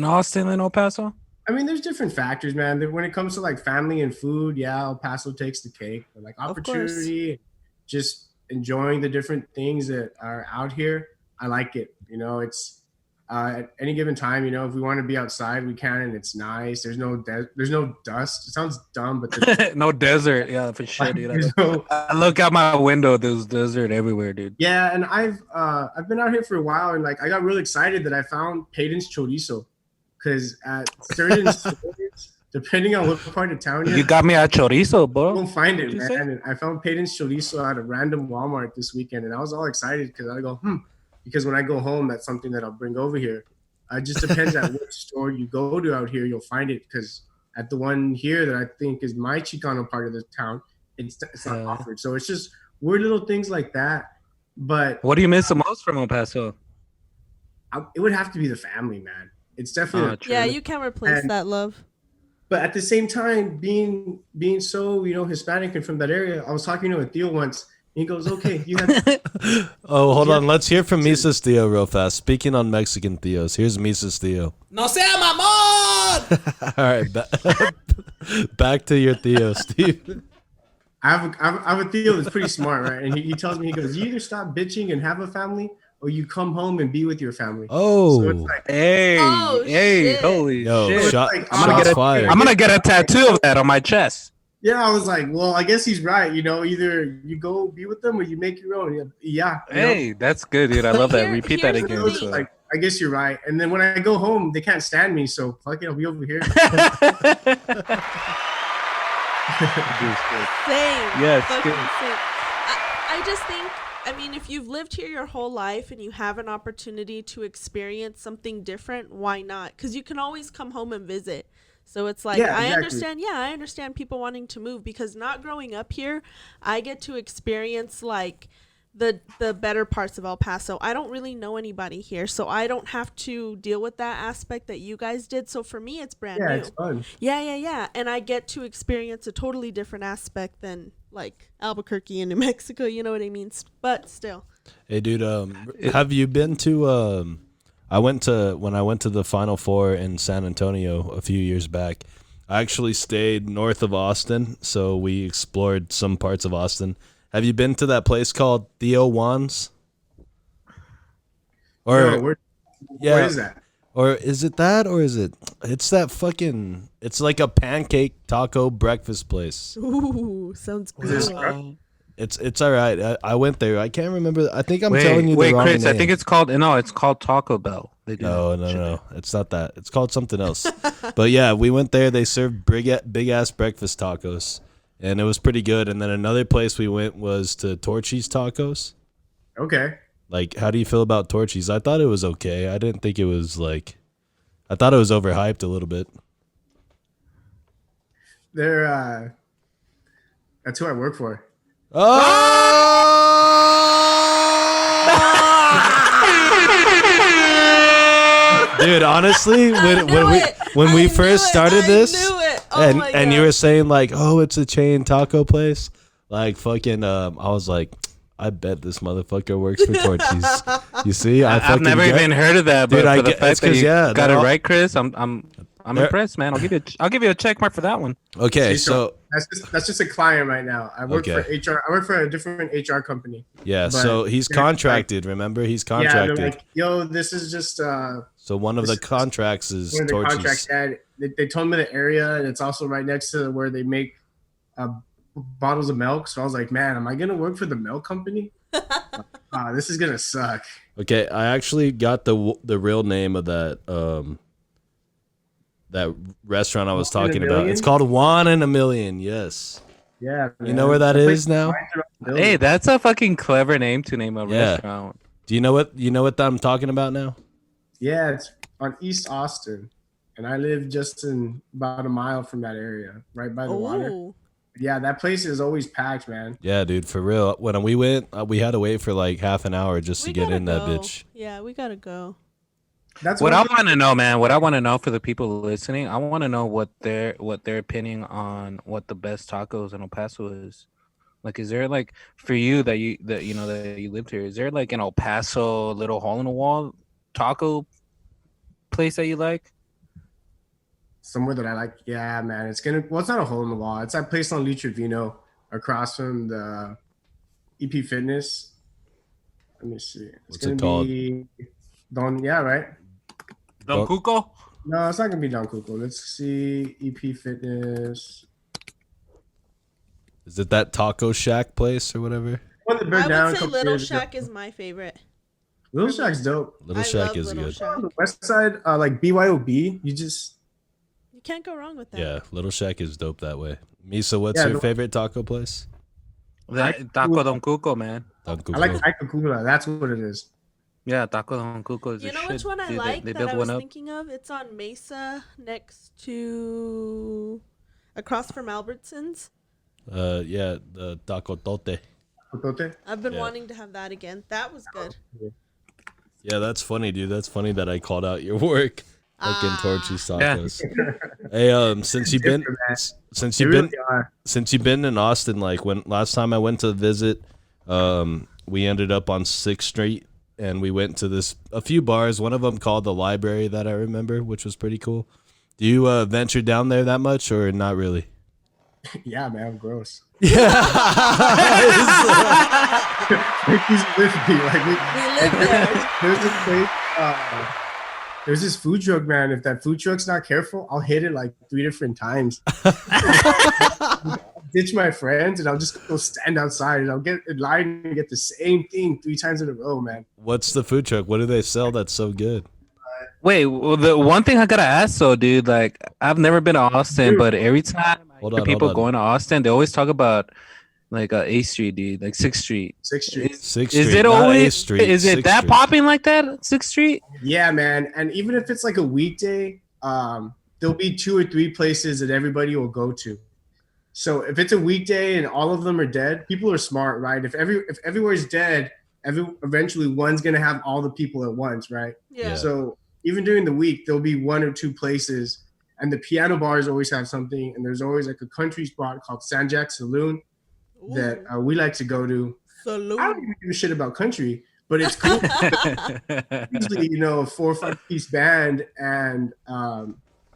Austin than El Paso? I mean, there's different factors, man. When it comes to like family and food, yeah, El Paso takes the cake. But like opportunity, just enjoying the different things that are out here, I like it. It's at any given time, if we want to be outside, we can, and it's nice. There's no dust. It sounds dumb, but no desert. Yeah, for sure, dude. I look out my window. There's desert everywhere, dude. Yeah, and I've been out here for a while, and like I got really excited that I found Peyton's chorizo, because at certain stores, depending on what part of town you got me at chorizo, bro. You won't find it, man. And I found Peyton's chorizo at a random Walmart this weekend, and I was all excited because I go, because when I go home, that's something that I'll bring over here. It just depends on which store you go to out here, you'll find it. Because at the one here that I think is my Chicano part of the town, it's not offered. So it's just weird little things like that. But what do you miss the most from El Paso? It would have to be the family, man. It's definitely yeah. You can't replace that love. But at the same time, being so Hispanic and from that area, I was talking to a Theo once. He goes, okay, you have. Oh, hold on. Let's hear from Misa's Theo real fast. Speaking on Mexican Theos, here's Misa's Theo. No sea mamón! All right, back to your Theo, Steve. I have a Theo that's pretty smart, right? And he tells me, he goes, you either stop bitching and have a family, or you come home and be with your family. So it's Oh, like, Hey, Oh, hey, shit. holy yo, shit! shot, like, shots fired. I'm gonna get a tattoo of that on my chest. yeah, I was like, well, I guess he's right. You know, either you go be with them or you make your own. Yeah. You know? Hey, that's good, dude. I love that. Repeat that here's the again. I was thing. just like, I guess you're right. And then when I go home, they can't stand me. So fuck it, I'll be over here. Same. Yes, Fucking good. same. I just think, I mean, if you've lived here your whole life and you have an opportunity to experience something different, why not? Because you can always come home and visit. So it's like, Yeah, I exactly. understand people wanting to move, because not growing up here, I get to experience like the better parts of El Paso. I don't really know anybody here, so I don't have to deal with that aspect that you guys did. So for me, it's brand Yeah, new. it's fun. Yeah. And I get to experience a totally different aspect than like Albuquerque and New Mexico, you know what I mean? But still. Hey, dude, have you been to? When I went to the Final Four in San Antonio a few years back. I actually stayed north of Austin, so we explored some parts of Austin. Have you been to that place called Theo Juan's? Or No, where is that? Or is it that, or is it? It's that fucking. It's like a pancake taco breakfast place. Ooh, sounds Is good. this- It's all right. I went there. I can't remember. I think I'm telling you the Wait, wrong Chris. name. I think it's called Taco Bell. They do No, that shit there. no. It's not that. It's called something else. But yeah, we went there. They served big ass breakfast tacos, and it was pretty good. And then another place we went was to Torchy's Tacos. Okay. Like, how do you feel about Torchy's? I thought it was okay. I didn't think it was like. I thought it was overhyped a little bit. They're that's who I work for. Oh! Dude, honestly, when we first started this, and you were saying like, oh, it's a chain taco place, like fucking, I was like, I bet this motherfucker works for Torchy's. You see, I've never even heard of that, but Dude, for the fact that you got they're it all- right, Chris, I'm impressed, man. I'll give you a check mark for that one. Okay, See, so that's just a client right now. I work Okay. for HR. I work for a different HR company. yeah, but so he's they're like- contracted. Remember, he's Yeah, contracted. they're like, yo, this is just So one of the This is contracts is one of the Torchy's. contracts. And they told me the area, and it's also right next to where they make bottles of milk. So I was like, man, am I gonna work for the milk company? This is gonna suck. Okay, I actually got the real name of that that restaurant I was One in a talking about. Million? It's called One in a Million. Yes. Yeah, You know where that is now? Hey, that's a fucking clever name to name a Yeah. restaurant. Do you know what I'm talking about now? yeah, it's on East Austin, and I live just in about a mile from that area, right by the water. Oh, Yeah, that place is always packed, man. Yeah, dude, for real. When we went, we had to wait for like half an hour just to we get gotta in that go. bitch. Yeah, we gotta go. That's What I one- want to know, man, what I want to know for the people listening, I want to know what their opinion on what the best tacos in El Paso is. Like, is there like for you that you lived here? Is there like an El Paso little hole in the wall taco place that you like? somewhere that I like. Yeah, man, it's not a hole in the wall. It's that place on Lee Trevino across from the EP Fitness. Let me see. It's What's gonna it called? be yeah, right. Don Cuco? No, it's not gonna be Don Cuco. Let's see. EP Fitness. Is it that Taco Shack place or whatever? One that burned I down a would say couple Little years ago. Shack is my favorite. Little Shack's dope. Little I Shack love is Little good. Shack. On the west side, like BYOB, you just You can't go wrong with that. Yeah, Little Shack is dope that way. Misa, what's Yeah, your the- favorite taco place? Taco Don Cuco, man. Don I like Cuco. Taco. That's what it is. Yeah, Taco Don Cuco is You the know shit. which one I Dude, like they that built I one was up. thinking of? It's on Mesa next to across from Albertsons. Yeah, the Taco Tote. Popote? I've been Yeah. wanting to have that again. That was good. Yeah, that's funny, dude. That's funny that I called out your work. Fucking Torchy's Yeah. tacos. Hey, since you've been Different, man. since They you've really been are. since you've been in Austin, like when last time I went to visit, we ended up on 6th Street and we went to a few bars. One of them called the Library that I remember, which was pretty cool. Do you venture down there that much or not really? Yeah, man, I'm gross. Yeah. Like, he's with me. Like, We live there. there's this place. There's this food truck, man. If that food truck's not careful, I'll hit it like 3 different times. Ditch my friends, and I'll just go stand outside, and I'll get in line and get the same thing 3 times in a row, man. What's the food truck? What do they sell that's so good? Wait, well, the one thing I gotta ask though, dude, like I've never been to Austin, but every time Hold I hear on, people hold on. going to Austin, they always talk about like 8th Street, dude, like 6th Street. 6th Street. 6th Is Street, it not always? 8th Street, Is it 6th that Street. popping like that? 6th Street? Yeah, man. And even if it's like a weekday, there'll be 2 or 3 places that everybody will go to. So if it's a weekday and all of them are dead, people are smart, right? If everywhere's dead, eventually one's gonna have all the people at once, right? Yeah. So even during the week, there'll be 1 or 2 places, and the piano bars always have something, and there's always like a country spot called San Jack Saloon that we like to go to. Salute. I don't even give a shit about country, but it's cool. Usually, a 4 or 5 piece band, and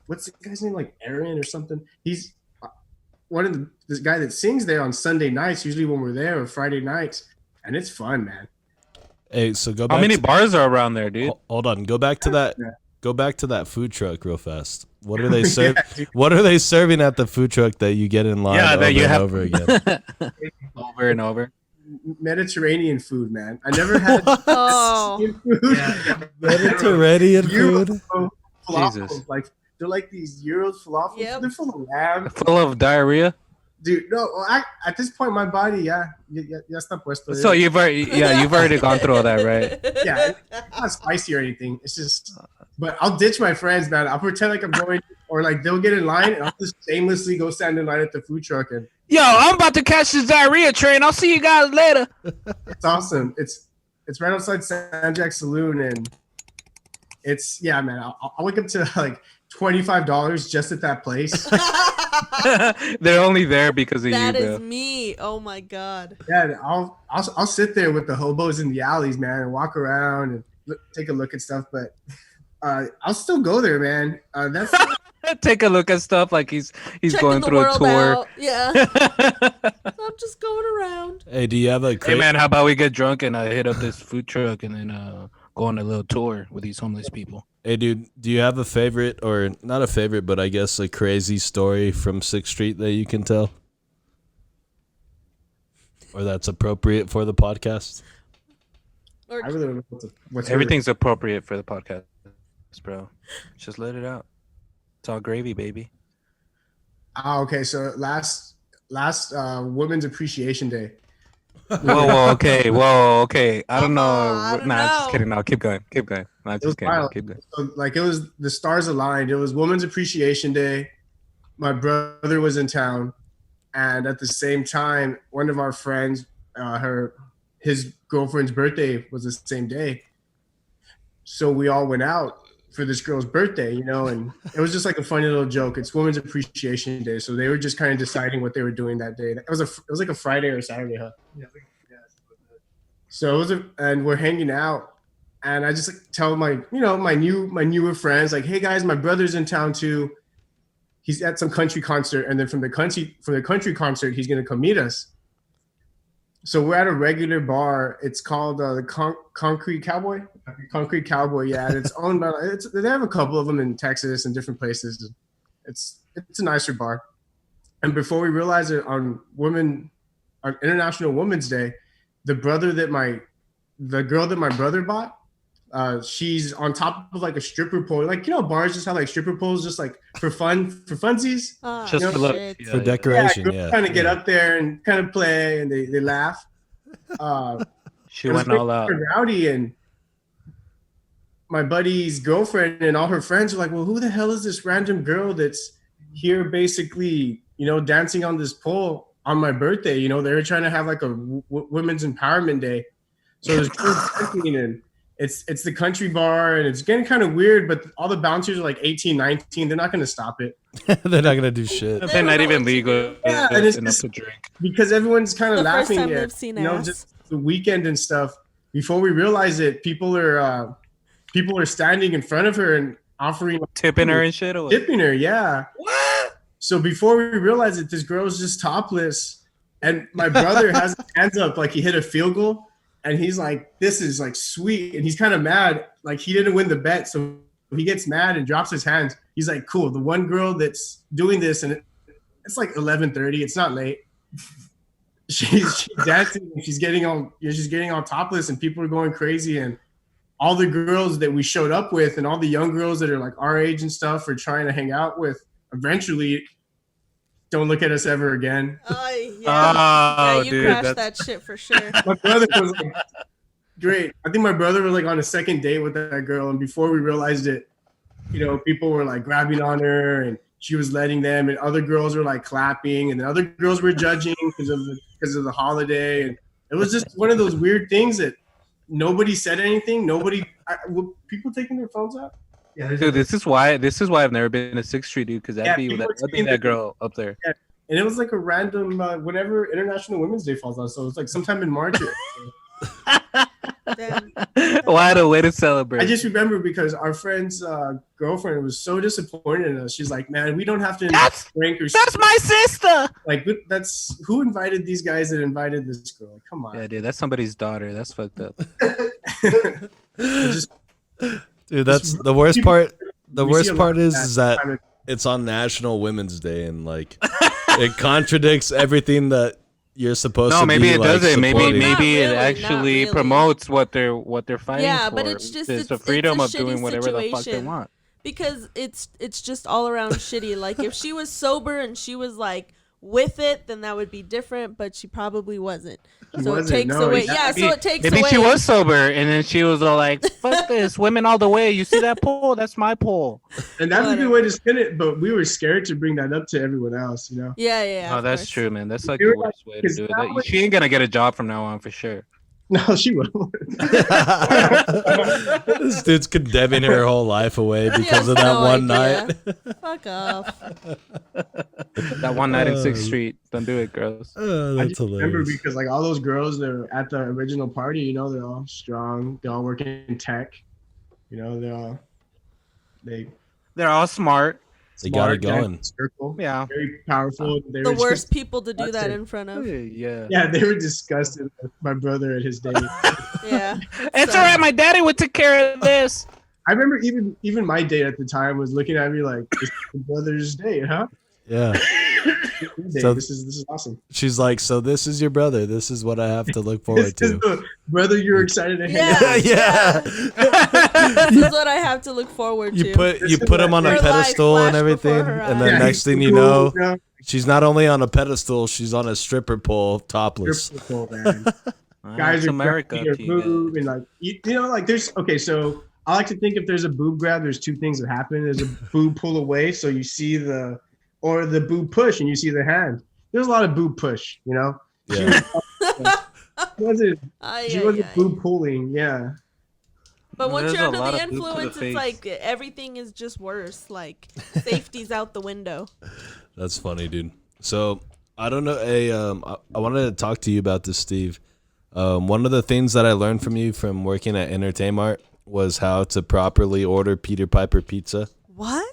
what's the guy's name, like Aaron or something? He's one of this guy that sings there on Sunday nights, usually when we're there, or Friday nights, and it's fun, man. Hey, so go back. How many bars are around there, dude? Hold on. Go back to that. Yeah. Go back to that food truck real fast. What are they serving? What are they serving at the food truck that you get in line Yeah, over that you and have- over again? Over and over. Mediterranean food, man. I never had Oh. food. Mediterranean Euro food. falafels, Jesus. like they're like these Euros falafels. Yep. They're full of lamb, Full of diarrhea. dude. No, well, at this point, my body, ya está puesto. So you've already gone through all that, right? Yeah, it's not spicy or anything. It's just, but I'll ditch my friends, man. I'll pretend like I'm going, or like they'll get in line, and I'll just shamelessly go stand in line at the food truck, and Yo, I'm about to catch this diarrhea train. I'll see you guys later. it's awesome. It's right outside San Jack Saloon, and it's man. I'll wake up to like $25 just at that place. They're only there because of That you, is bro. me. Oh my god. Yeah, and I'll sit there with the hobos in the alleys, man, and walk around and take a look at stuff. But I'll still go there, man. That's Take a look at stuff like he's Checking going the through a world tour. out. Yeah. I'm just going around. Hey, do you have a Hey crate? man, how about we get drunk and hit up this food truck and then go on a little tour with these homeless people? Hey, dude, do you have a favorite, or not a favorite, but I guess a crazy story from 6th Street that you can tell? Or that's appropriate for the podcast? Or I really don't know what's Everything's appropriate for the podcast, bro. Just let it out. It's all gravy, baby. Okay. So last Women's Appreciation Day. Whoa, okay. I don't know. I don't Nah, just know. kidding. No, keep going. Nah, was just kidding. wild. Keep going. So, like, it was the stars aligned. It was Women's Appreciation Day. My brother was in town, and at the same time, one of our friends, his girlfriend's birthday was the same day. So we all went out for this girl's birthday, and it was just like a funny little joke. It's Women's Appreciation Day, so they were just kind of deciding what they were doing that day. It was like a Friday or Saturday, huh? Yeah. So and we're hanging out, and I just like tell my newer friends, like, hey guys, my brother's in town too. He's at some country concert, and then from the country concert, he's gonna come meet us. So we're at a regular bar. It's called the Concrete Cowboy. Concrete Cowboy, yeah. And it's owned by. They have a couple of them in Texas and different places. It's a nicer bar. And before we realized it, on International Women's Day, the girl that my brother bought, she's on top of like a stripper pole. Like, bars just have like stripper poles just like for funsies. Ah, Just for look. shit. Yeah, For yeah. decoration, girls yeah. kind of get up there and kind of play, and they laugh. She It was went all out. pretty rowdy, and my buddy's girlfriend and all her friends were like, well, who the hell is this random girl that's here basically, dancing on this pole on my birthday? They were trying to have like a women's empowerment day. So there's girls dancing, and it's the country bar, and it's getting kind of weird, but all the bouncers are like 18, 19. They're not going to stop it They're not gonna do shit. They They're don't not know even what to legal do. Yeah, and it's enough just- to drink. because everyone's kind of The first laughing time at, they've seen ass. just the weekend and stuff. Before we realize it, people are standing in front of her and offering like tipping her and shit. Or what? Tipping her, yeah. What? So before we realized it, this girl's just topless, and my brother has his hands up like he hit a field goal, and he's like, "This is like sweet," and he's kind of mad, like he didn't win the bet, so he gets mad and drops his hands. He's like, "Cool, the one girl that's doing this, and it's like 11:30, it's not late. She's dancing, and she's getting all topless, and people are going crazy, and all the girls that we showed up with, and all the young girls that are like our age and stuff, are trying to hang out with. Eventually." Don't look at us ever again. Yeah, you dude, crashed that shit for sure. My brother was like, great. I think my brother was like on a second date with that girl, and before we realized it, people were like grabbing on her, and she was letting them, and other girls were like clapping, and the other girls were judging because of the holiday, and it was just one of those weird things that nobody said anything. Were people taking their phones out? Yeah, Dude, this is why I've never been to 6th Street, dude, because that'd be that girl up there. Yeah. And it was like a random whenever International Women's Day falls on, so it's like sometime in March. Damn. What a way to celebrate. I just remember because our friend's girlfriend was so disappointed in us. She's like, "Man, we don't have to drink or That's my sister. like that's who invited these guys that invited this girl. Come on." Yeah, dude, that's somebody's daughter. That's fucked up. Just, Dude, that's the worst part. The we see worst a lot part of is that kind of- it's on National Women's Day, and like it contradicts everything that you're supposed to. No, maybe be, it like, doesn't. Maybe supporting. Not maybe it really, actually not really. promotes what they're fighting Yeah, for. but it's just the it's freedom a of doing shitty whatever the fuck they situation. want. Because it's just all around shitty. Like if she was sober and she was like with it, then that would be different. But she probably wasn't. So wasn't, it takes no, away. it's- Yeah, so it takes Maybe away. she was sober, and then she was all like, "Fuck this, women all the way." You see that pole? That's my pole. and that's a good Whatever. way to spin it, but we were scared to bring that up to everyone else, Yeah. Oh, of that's course. true, man. That's like You're the worst way to because do it. that way- She ain't gonna get a job from now on for sure. No, she will. This dude's condemning her whole life away He because has of that no one idea. night. Fuck off. That one night in 6th Street. Don't do it, girls. Oh, I that's just remember hilarious. because like all those girls that were at the original party, they're all strong. They all work in tech. They're all smart. They got it smart, going. Circle, Yeah. very powerful. They The were worst just- people to do that disgusting. in front of. Yeah. Yeah, they were disgusted with my brother at his date. Yeah. It's So- all right. My daddy would take care of this. I remember even my date at the time was looking at me like, "This is your brother's date, huh? Yeah. Your date. So- this is awesome. She's like, so this is your brother. This is what I have to look This forward is to. the brother you're excited to hang Yeah. out." Yeah. This is what I have to look forward to. You put him on a Her life pedestal and flashed everything, before her and then eyes. next thing you know, she's not only on a pedestal, she's on a stripper pole, topless. Triple, man. Guys It's are America grabbing your to you boob guys. and like there's so I like to think if there's a boob grab, there's two things that happen. There's a boob pull away, so you see the boob push and you see the hand. There's a lot of boob push, Yeah. She wasn't Ay, boob pulling, yeah. But once There's you're a under lot the of boob to the influence, it's face. like everything is just worse. Like safety's out the window. That's funny, dude. So I don't know. I wanted to talk to you about this, Steve. One of the things that I learned from you from working at Entertainmart was how to properly order Peter Piper pizza. What?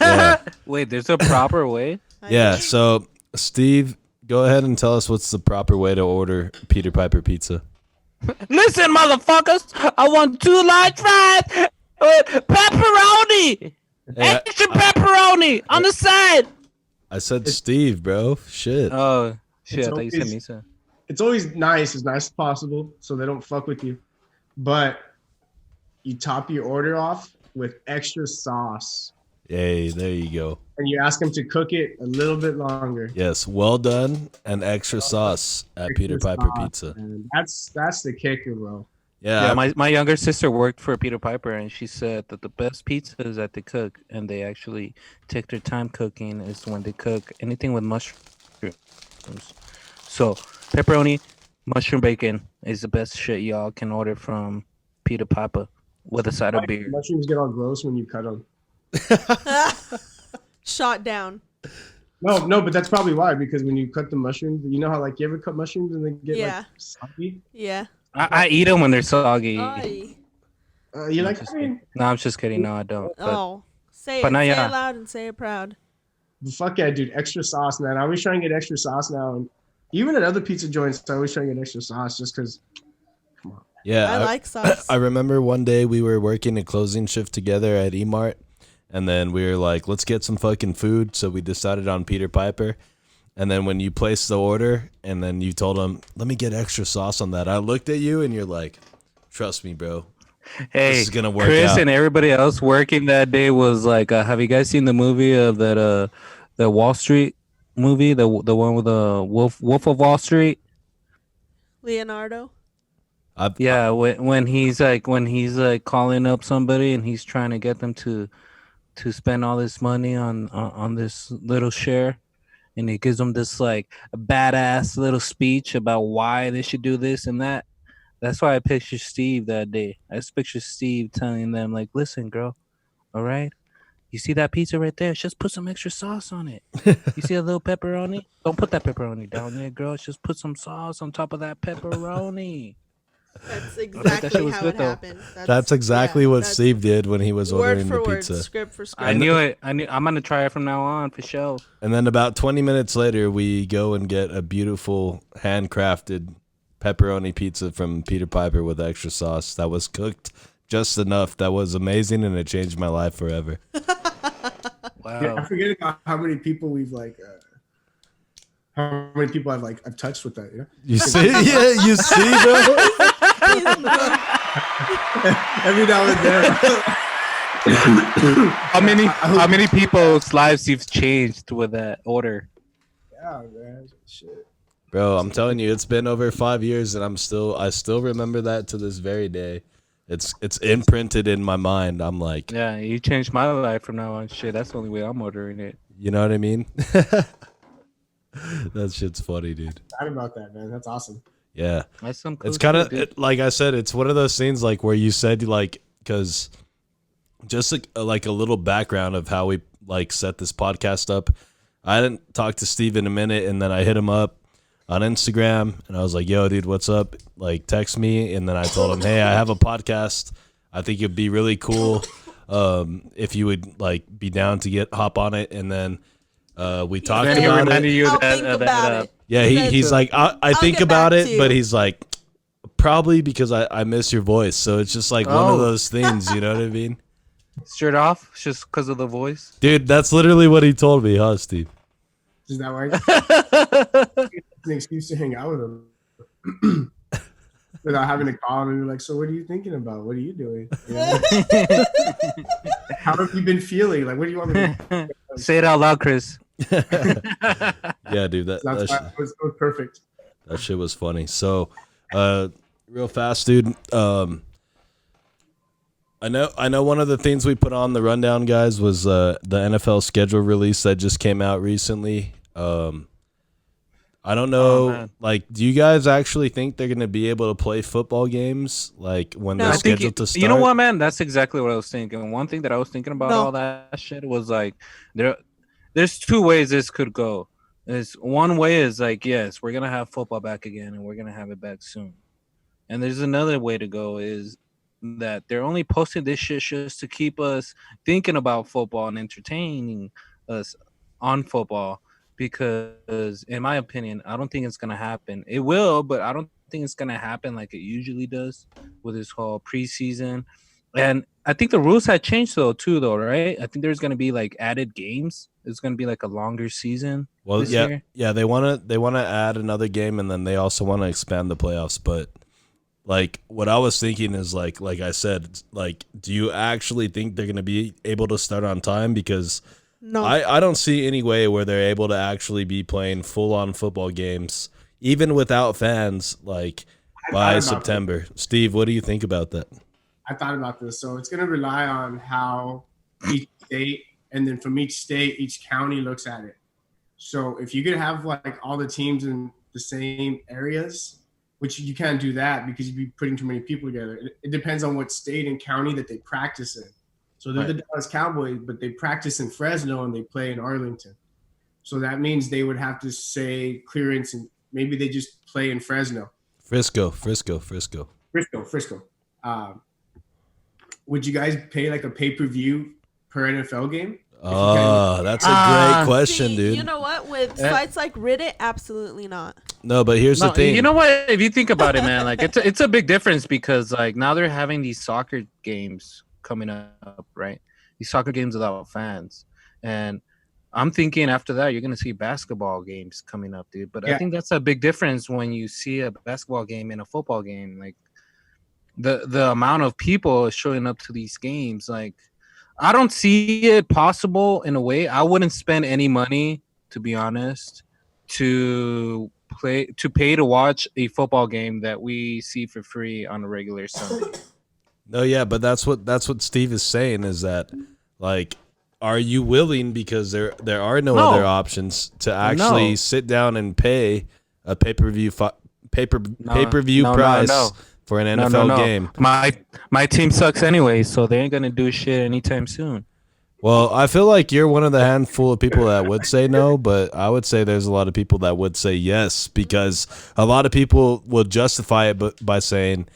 Yeah. Wait, there's a proper way? Yeah. So Steve, go ahead and tell us what's the proper way to order Peter Piper pizza. Listen, motherfuckers, I want 2 large fries with pepperoni. Hey, Extra pepperoni on the side. I said Steve, bro. Shit. Oh, shit. It's I thought you said always- Misa. It's always as nice as possible, so they don't fuck with you. But you top your order off with extra sauce. Hey, there you go. And you ask them to cook it a little bit longer. Yes, well done and extra sauce at Peter Extra Piper sauce, Pizza. man. That's the kicker, bro. Yeah. Yeah, my younger sister worked for Peter Piper, and she said that the best pizzas that they cook, and they actually take their time cooking, is when they cook anything with mushrooms. So pepperoni, mushroom bacon is the best shit y'all can order from Peter Piper with a side of beer. Mushrooms get all gross when you cut them. Shot down. No, but that's probably why. Because when you cut the mushrooms, you know how like you ever cut mushrooms and they get Yeah. like soggy. Yeah. I eat them when they're soggy. Ay. You I'm like? just I mean, kidding. No, I'm just kidding. No, I don't. But Oh. Say But it. not Say yeah. it loud and say it proud. But fuck yeah, dude. Extra sauce, man. I always try and get extra sauce now. And even at other pizza joints, I always try and get extra sauce just because. Yeah, I like sauce. I remember one day we were working a closing shift together at E-Mart, and then we were like, let's get some fucking food. So we decided on Peter Piper. And then when you placed the order and then you told him, let me get extra sauce on that, I looked at you and you're like, trust me, bro. Hey, This is gonna work Chris out. and everybody else working that day was like, have you guys seen the movie of that the Wall Street movie, the one with the Wolf of Wall Street? Leonardo. Yeah, when he's like calling up somebody and he's trying to get them to spend all this money on this little share, and he gives them this like badass little speech about why they should do this and that. That's why I pictured Steve that day. I just pictured Steve telling them like, "Listen, girl, all right, you see that pizza right there? Just put some extra sauce on it. You see a little pepperoni? Don't put that pepperoni down there, girl. Just put some sauce on top of that pepperoni." That's that exactly shit was how good, it though. happened. That's exactly what that's Steve did when he was word ordering for the word, pizza. script for script. I knew it. I'm gonna try it from now on for sure. And then about 20 minutes later, we go and get a beautiful handcrafted pepperoni pizza from Peter Piper with extra sauce that was cooked just enough. That was amazing, and it changed my life forever. Wow. Yeah, I forget about how many people we've like. How many people I've touched with that? You know. You see? Yeah, you see, bro? Every now and then. How many people's lives you've changed with that order? Yeah, man. Shit. Bro, I'm telling you, it's been over 5 years, and I still remember that to this very day. It's imprinted in my mind. I'm like, Yeah, you changed my life from now on. Shit, that's the only way I'm ordering it. you know what I mean? That shit's funny, dude. Excited about that, man. That's awesome. Yeah. That's some cool It's kind shit, dude. of like I said, it's one of those things like where you said like, because just like a little background of how we like set this podcast up. I didn't talk to Steve in a minute, and then I hit him up on Instagram, and I was like, yo, dude, what's up? Like, text me. And then I told him, hey, I have a podcast. I think it'd be really cool if you would like be down to hop on it. And then we talked Then he about reminded it. you I'll that, think about it. Yeah, he's like, I think get about back it, to you. but he's like, probably because I miss your voice. So it's just like one of Oh. those things, you know what I mean? Straight off, just because of the voice. Dude, that's literally what he told me, huh, Steve? Is that why? It's an excuse to hang out with him without having to call him and be like, "So, what are you thinking about? What are you doing? You know? How have you been feeling? Like, what do you want me to?" Say it out loud, Chris. Yeah, dude, That's why it was perfect. that shit was funny. So, real fast, dude. I know one of the things we put on the rundown, guys, was the NFL schedule release that just came out recently. I don't know, man. like, do you guys actually think they're going to be able to play football games, like, when No. they're I think scheduled to start? you know what, man? That's exactly what I was thinking. One thing that I was thinking about No. all that shit was like, there's two ways this could go. There's one way is like, yes, we're gonna have football back again, and we're gonna have it back soon. And there's another way to go is that they're only posting this shit just to keep us thinking about football and entertaining us on football. Because in my opinion, I don't think it's gonna happen. It will, but I don't think it's gonna happen like it usually does with this whole preseason. And I think the rules had changed though, right? I think there's gonna be like added games. It's gonna be like a longer season. Well, this yeah, year. yeah, they want to add another game, and then they also want to expand the playoffs. But like, what I was thinking is like I said, like, do you actually think they're going to be able to start on time? Because No. I don't see any way where they're able to actually be playing full on football games, even without fans, like I by thought about September. Steve, what do you think about that? I thought about this. So it's going to rely on how each state, and then from each state, each county looks at it. So if you could have like all the teams in the same areas, which you can't do that because you'd be putting too many people together. It depends on what state and county that they practice in. So they're the Dallas Cowboys, but they practice in Fresno and they play in Arlington. So that means they would have to say clearance, and maybe they just play in Fresno. Frisco. Frisco. Would you guys pay like a pay-per-view per NFL game. Oh, that's a great question, See, dude. you know what? With sites like Reddit, absolutely not. No, but here's the thing. You know what? If you think about it, man, like it's a big difference because like now they're having these soccer games coming up, right? These soccer games without fans, and I'm thinking after that you're gonna see basketball games coming up, dude. But I think that's a big difference when you see a basketball game and a football game. Like the amount of people showing up to these games, like I don't see it possible in a way. I wouldn't spend any money, to be honest, to pay to watch a football game that we see for free on a regular Sunday. No, yeah, but that's what Steve is saying is that, like, are you willing, because there are no other options, to actually sit down and pay a pay-per-view price for an NFL game? My team sucks anyway, so they ain't gonna do shit anytime soon. Well, I feel like you're one of the handful of people that would say no, but I would say there's a lot of people that would say yes, because a lot of people will justify it by saying,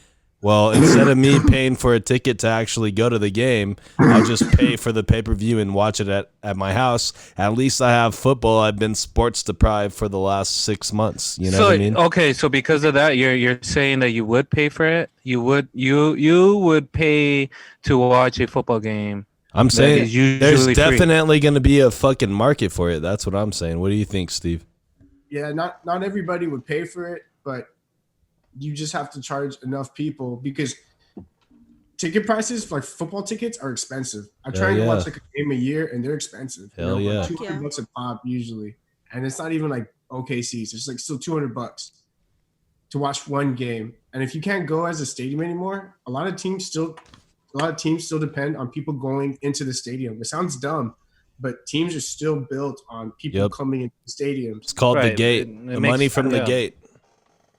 well, instead of me paying for a ticket to actually go to the game, I'll just pay for the pay-per-view and watch it at my house. At least I have football. I've been sports deprived for the last 6 months. You know what I mean? Okay, so because of that, you're saying that you would pay for it? You would pay to watch a football game. I'm saying there's definitely going to be a fucking market for it. That's what I'm saying. What do you think, Steve? Yeah, not everybody would pay for it, but you just have to charge enough people, because ticket prices for like football tickets are expensive. I try to watch like a game a year and they're expensive. Hell yeah. Like $200 a pop usually. And it's not even like okay seats. It's like still $200 to watch one game. And if you can't go as a stadium anymore, a lot of teams still depend on people going into the stadium. It sounds dumb, but teams are still built on people coming into the stadiums. It's called the gate. The money from the gate.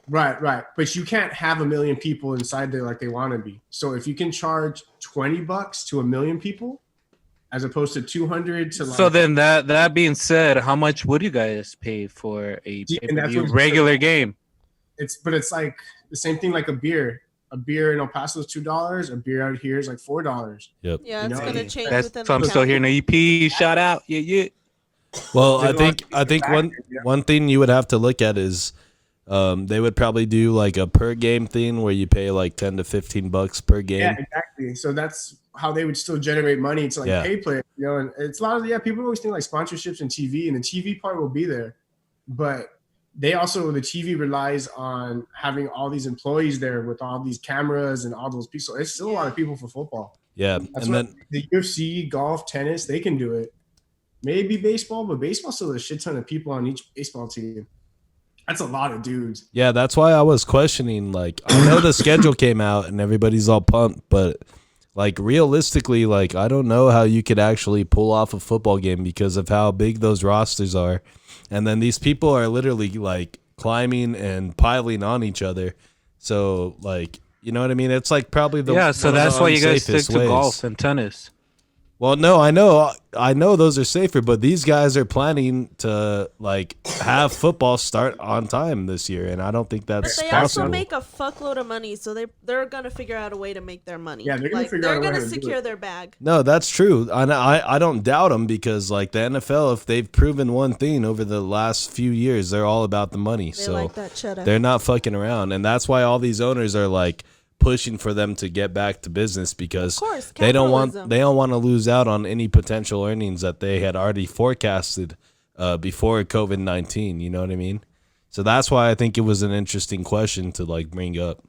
Right. But you can't have 1 million people inside there like they want to be. So if you can charge $20 to 1 million people, as opposed to 200 to like. So then that being said, how much would you guys pay for a regular game? It's like the same thing like a beer. A beer in El Paso is $2. A beer out here is like $4. Yep. Yeah, it's gonna change. That's so I'm still hearing the EP. Shout out. Yeah. Well, I think one thing you would have to look at is they would probably do like a per game thing where you pay like $10 to $15 per game. Yeah, exactly. So that's how they would still generate money to like pay players, you know. And it's a lot of people always think like sponsorships and TV, and the TV part will be there, but the TV relies on having all these employees there with all these cameras and all those people. So it's still a lot of people for football. Yeah, that's and then the UFC, golf, tennis, they can do it. Maybe baseball, but baseball still a shit ton of people on each baseball team. That's a lot of dudes. Yeah, that's why I was questioning. Like, I know the schedule came out and everybody's all pumped, but like realistically, like I don't know how you could actually pull off a football game because of how big those rosters are. And then these people are literally like climbing and piling on each other. So like, you know what I mean? It's like probably so that's why you guys stick to golf and tennis. Well, no, I know those are safer, but these guys are planning to like have football start on time this year, and I don't think that's possible. But they also make a fuckload of money, so they're gonna figure out a way to make their money. Yeah, they're gonna secure their bag. No, that's true. I don't doubt them, because like the NFL, if they've proven one thing over the last few years, they're all about the money. They like that cheddar. They're not fucking around, and that's why all these owners are like pushing for them to get back to business, because they don't want to lose out on any potential earnings that they had already forecasted before COVID-19. You know what I mean? So that's why I think it was an interesting question to like bring up.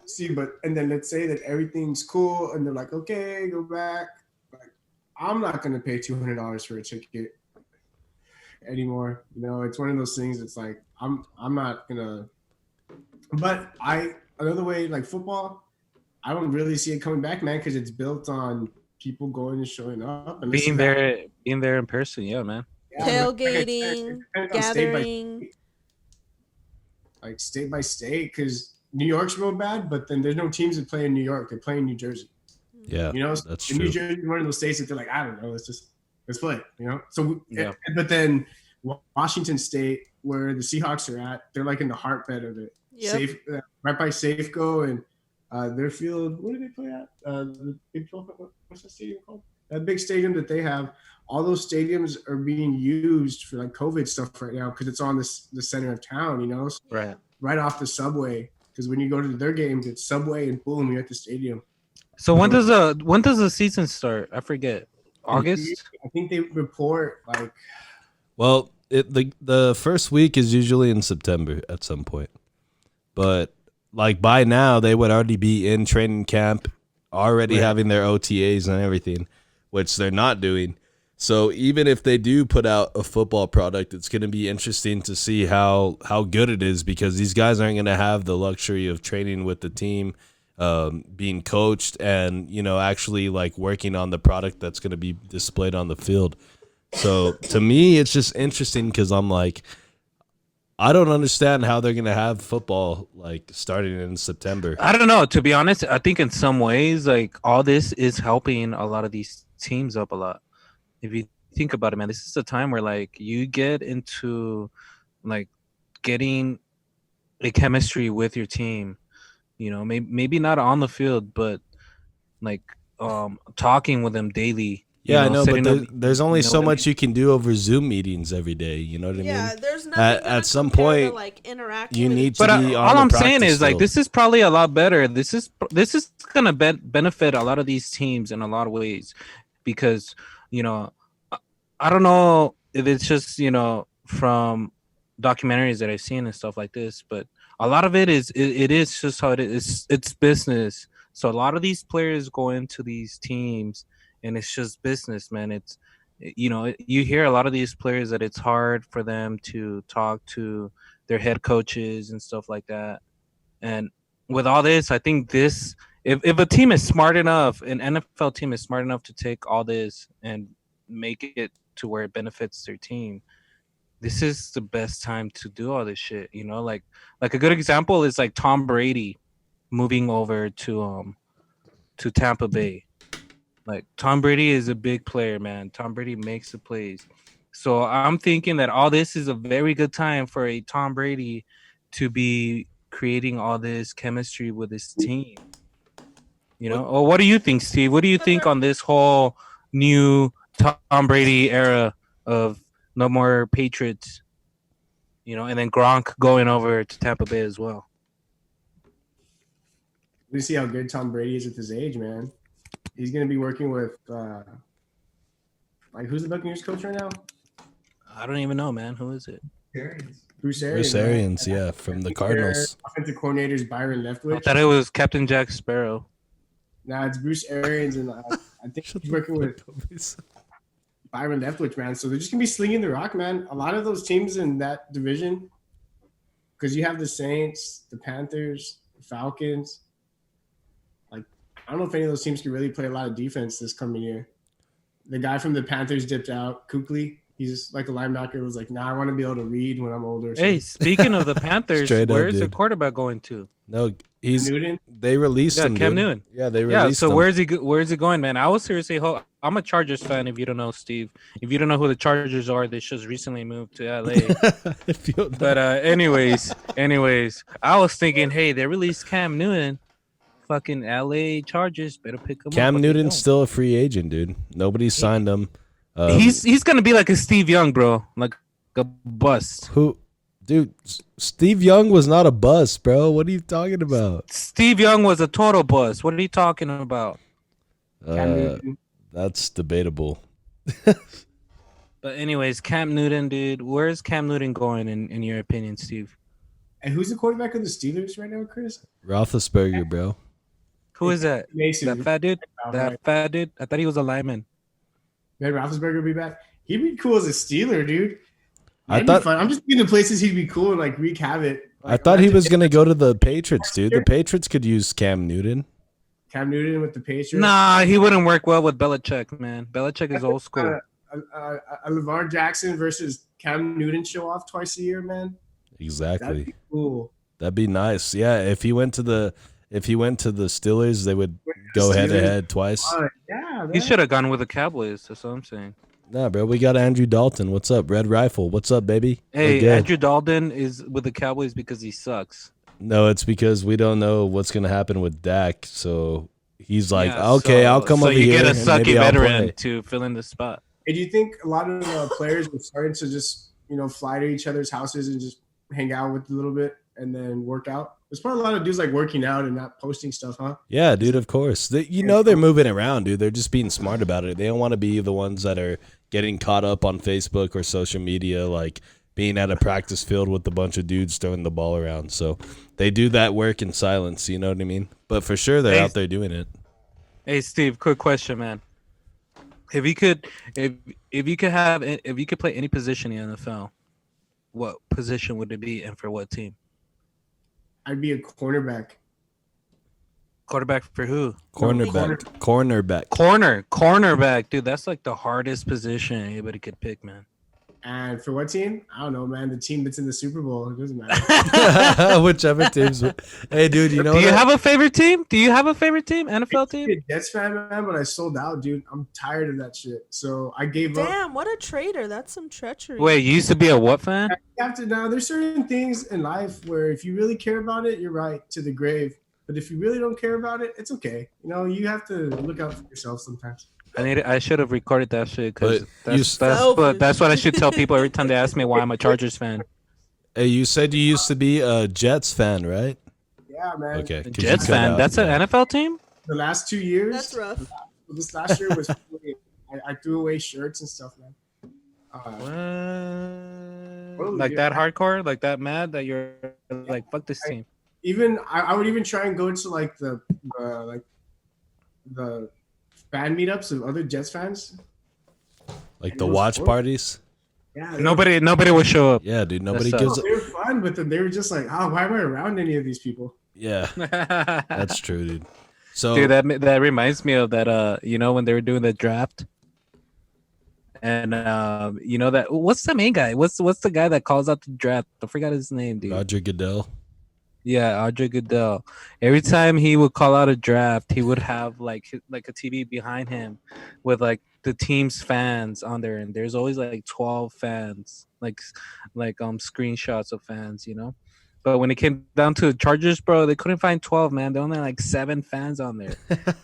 See, and then let's say that everything's cool and they're like, okay, go back. Like, I'm not gonna pay $200 for a ticket anymore. You know, it's one of those things. It's like I'm not gonna. But another way, like football, I don't really see it coming back, man, because it's built on people going and showing up and being there in person. Yeah, man. Yeah, tailgating, gathering, like state by state, because New York's real bad, but then there's no teams that play in New York. They play in New Jersey. Yeah, you know, that's true. New Jersey is one of those states that they're like, I don't know, let's play. You know, so but then Washington State, where the Seahawks are at, they're like in the heartbed of it. Yep. Right by Safeco and their field. What do they play at? The Big 12. What's the stadium called? That big stadium that they have, all those stadiums are being used for like COVID stuff right now because it's on the center of town, you know, so Right. right off the subway. Because when you go to their games, it's subway and boom, you're at the stadium. So when does the season start? I forget. August. I think they report like. Well, the first week is usually in September at some point, but like by now they would already be in training camp, already having their OTAs and everything, which they're not doing. So even if they do put out a football product, it's going to be interesting to see how good it is, because these guys aren't going to have the luxury of training with the team, being coached, and actually like working on the product that's going to be displayed on the field. So to me, it's just interesting because I'm like, I don't understand how they're going to have football like starting in September. I don't know. To be honest, I think in some ways, like all this is helping a lot of these teams up a lot. If you think about it, man, this is a time where like you get into like getting a chemistry with your team. Maybe not on the field, but like talking with them daily. Yeah, I know, but there's only so much you can do over Zoom meetings every day. You know what I mean? Yeah, there's nothing at some point, like interact. you need to But be on all the I'm saying practice is like field. this is probably a lot better. This is gonna benefit a lot of these teams in a lot of ways, because I don't know if it's just from documentaries that I've seen and stuff like this, but a lot of it is it is just how it is. It's business. So a lot of these players go into these teams and it's just business, man. It's you hear a lot of these players that it's hard for them to talk to their head coaches and stuff like that. And with all this, I think this if a team is smart enough, an NFL team is smart enough to take all this and make it to where it benefits their team, this is the best time to do all this shit. Like a good example is like Tom Brady moving over to Tampa Bay. Like Tom Brady is a big player, man. Tom Brady makes the plays. So I'm thinking that all this is a very good time for a Tom Brady to be creating all this chemistry with his team. Or what do you think, Steve? What do you think on this whole new Tom Brady era of no more Patriots? And then Gronk going over to Tampa Bay as well. We see how good Tom Brady is at his age, man. He's gonna be working with like who's the Buccaneers coach right now? I don't even know, man. Who is it? Bruce Arians. Bruce Arians, yeah, from the Cardinals. Offensive coordinator's Byron Leftwich. I thought it was Captain Jack Sparrow. Nah, it's Bruce Arians, and I think he's working with Byron Leftwich, man. So they're just gonna be slinging the rock, man. A lot of those teams in that division, because you have the Saints, the Panthers, the Falcons. Like, I don't know if any of those teams can really play a lot of defense this coming year. The guy from the Panthers dipped out, Kuechly. He's like a linebacker. Was like, nah, I want to be able to read when I'm older. So. Hey, speaking of the Panthers, Straight up, where's the dude. quarterback going to? No, he's Newton. they released him. Cam dude. Newton. Yeah, they Yeah, released so him. where's he going, man? I was seriously I'm a Chargers fan. If you don't know, Steve, if you don't know who the Chargers are, they just recently moved to LA. But anyways, I was thinking, hey, they released Cam Newton. Fucking LA Chargers better pick him up. Cam Newton's still a free agent, dude. Nobody signed him. He's gonna be like a Steve Young, bro, like a bust. Who, dude? Steve Young was not a bust, bro. What are you talking about? Steve Young was a total bust. What are you talking about? That's debatable. But anyways, Cam Newton, dude, where's Cam Newton going in your opinion, Steve? And who's the quarterback of the Steelers right now, Chris? Roethlisberger, bro. Who is that? Mason. That fat dude? That fat dude? I thought he was a lineman. Ben Roethlisberger will be back. He'd be cool as a Steeler, dude. I thought I'm just thinking the places he'd be cool and like wreak havoc. I thought he was gonna go to the Patriots, dude. The Patriots could use Cam Newton. Cam Newton with the Patriots. Nah, he wouldn't work well with Belichick, man. Belichick is old school. A LeVar Jackson versus Cam Newton show off twice a year, man. Exactly. That'd be cool. That'd be nice. Yeah, if he went to the Steelers, they would go head to head twice. Yeah, He should have gone with the Cowboys. That's what I'm saying. Nah, bro, we got Andrew Dalton. What's up, Red Rifle? What's up, baby? Hey, We're good. Andrew Dalton is with the Cowboys because he sucks. No, it's because we don't know what's gonna happen with Dak. So he's like, Yeah, okay, I'll come so over you here get a and sucky maybe I'll veteran play. to fill in the spot. And do you think a lot of players are starting to just, fly to each other's houses and just hang out with a little bit and then work out? There's probably a lot of dudes like working out and not posting stuff, huh? Yeah, dude, of course. They're moving around, dude. They're just being smart about it. They don't want to be the ones that are getting caught up on Facebook or social media, like being at a practice field with a bunch of dudes throwing the ball around. So they do that work in silence, you know what I mean? But for sure, they're out there doing it. Hey, Steve, quick question, man. If you could play any position in the NFL, what position would it be and for what team? I'd be a cornerback. Quarterback for who? Cornerback. Cornerback, dude. That's like the hardest position anybody could pick, man. And for what team? I don't know, man. The team that's in the Super Bowl. It doesn't matter. Whichever teams. Hey, dude, you know Do you have a favorite team? NFL team? I'm a Jets fan, man, but I sold out, dude. I'm tired of that shit. So I gave up. Damn, what a traitor. That's some treachery. Wait, you used to be a what fan? Now, there's certain things in life where if you really care about it, you're right to the grave. But if you really don't care about it, it's okay. You have to look out for yourself sometimes. I should have recorded that shit because But that's what I should tell people every time they ask me why I'm a Chargers fan. Hey, you said you used to be a Jets fan, right? Yeah, man. Okay. 'cause Jets you cut fan. out, That's yeah. an NFL team? The last 2 years. That's rough. This last year was funny. I threw away shirts and stuff, man. Like that hardcore? Like that mad that you're like, fuck this team? Even I would even try and go to like the fan meetups of other Jets fans. Like And the it was watch fun. parties? Yeah, Nobody will show up. Yeah, dude. Nobody That's gives a... they were fun, but then they were just like, oh, why am I around any of these people? Yeah, that's true, dude. So, Dude, that reminds me of that. When they were doing the draft, and that what's the main guy? What's the guy that calls out the draft? I forgot his name, dude. Roger Goodell. Yeah, Audrey Goodell. Every time he would call out a draft, he would have like a TV behind him with like the team's fans on there, and there's always like 12 fans, like screenshots of fans, But when it came down to the Chargers, bro, they couldn't find 12, man. They only had like 7 fans on there,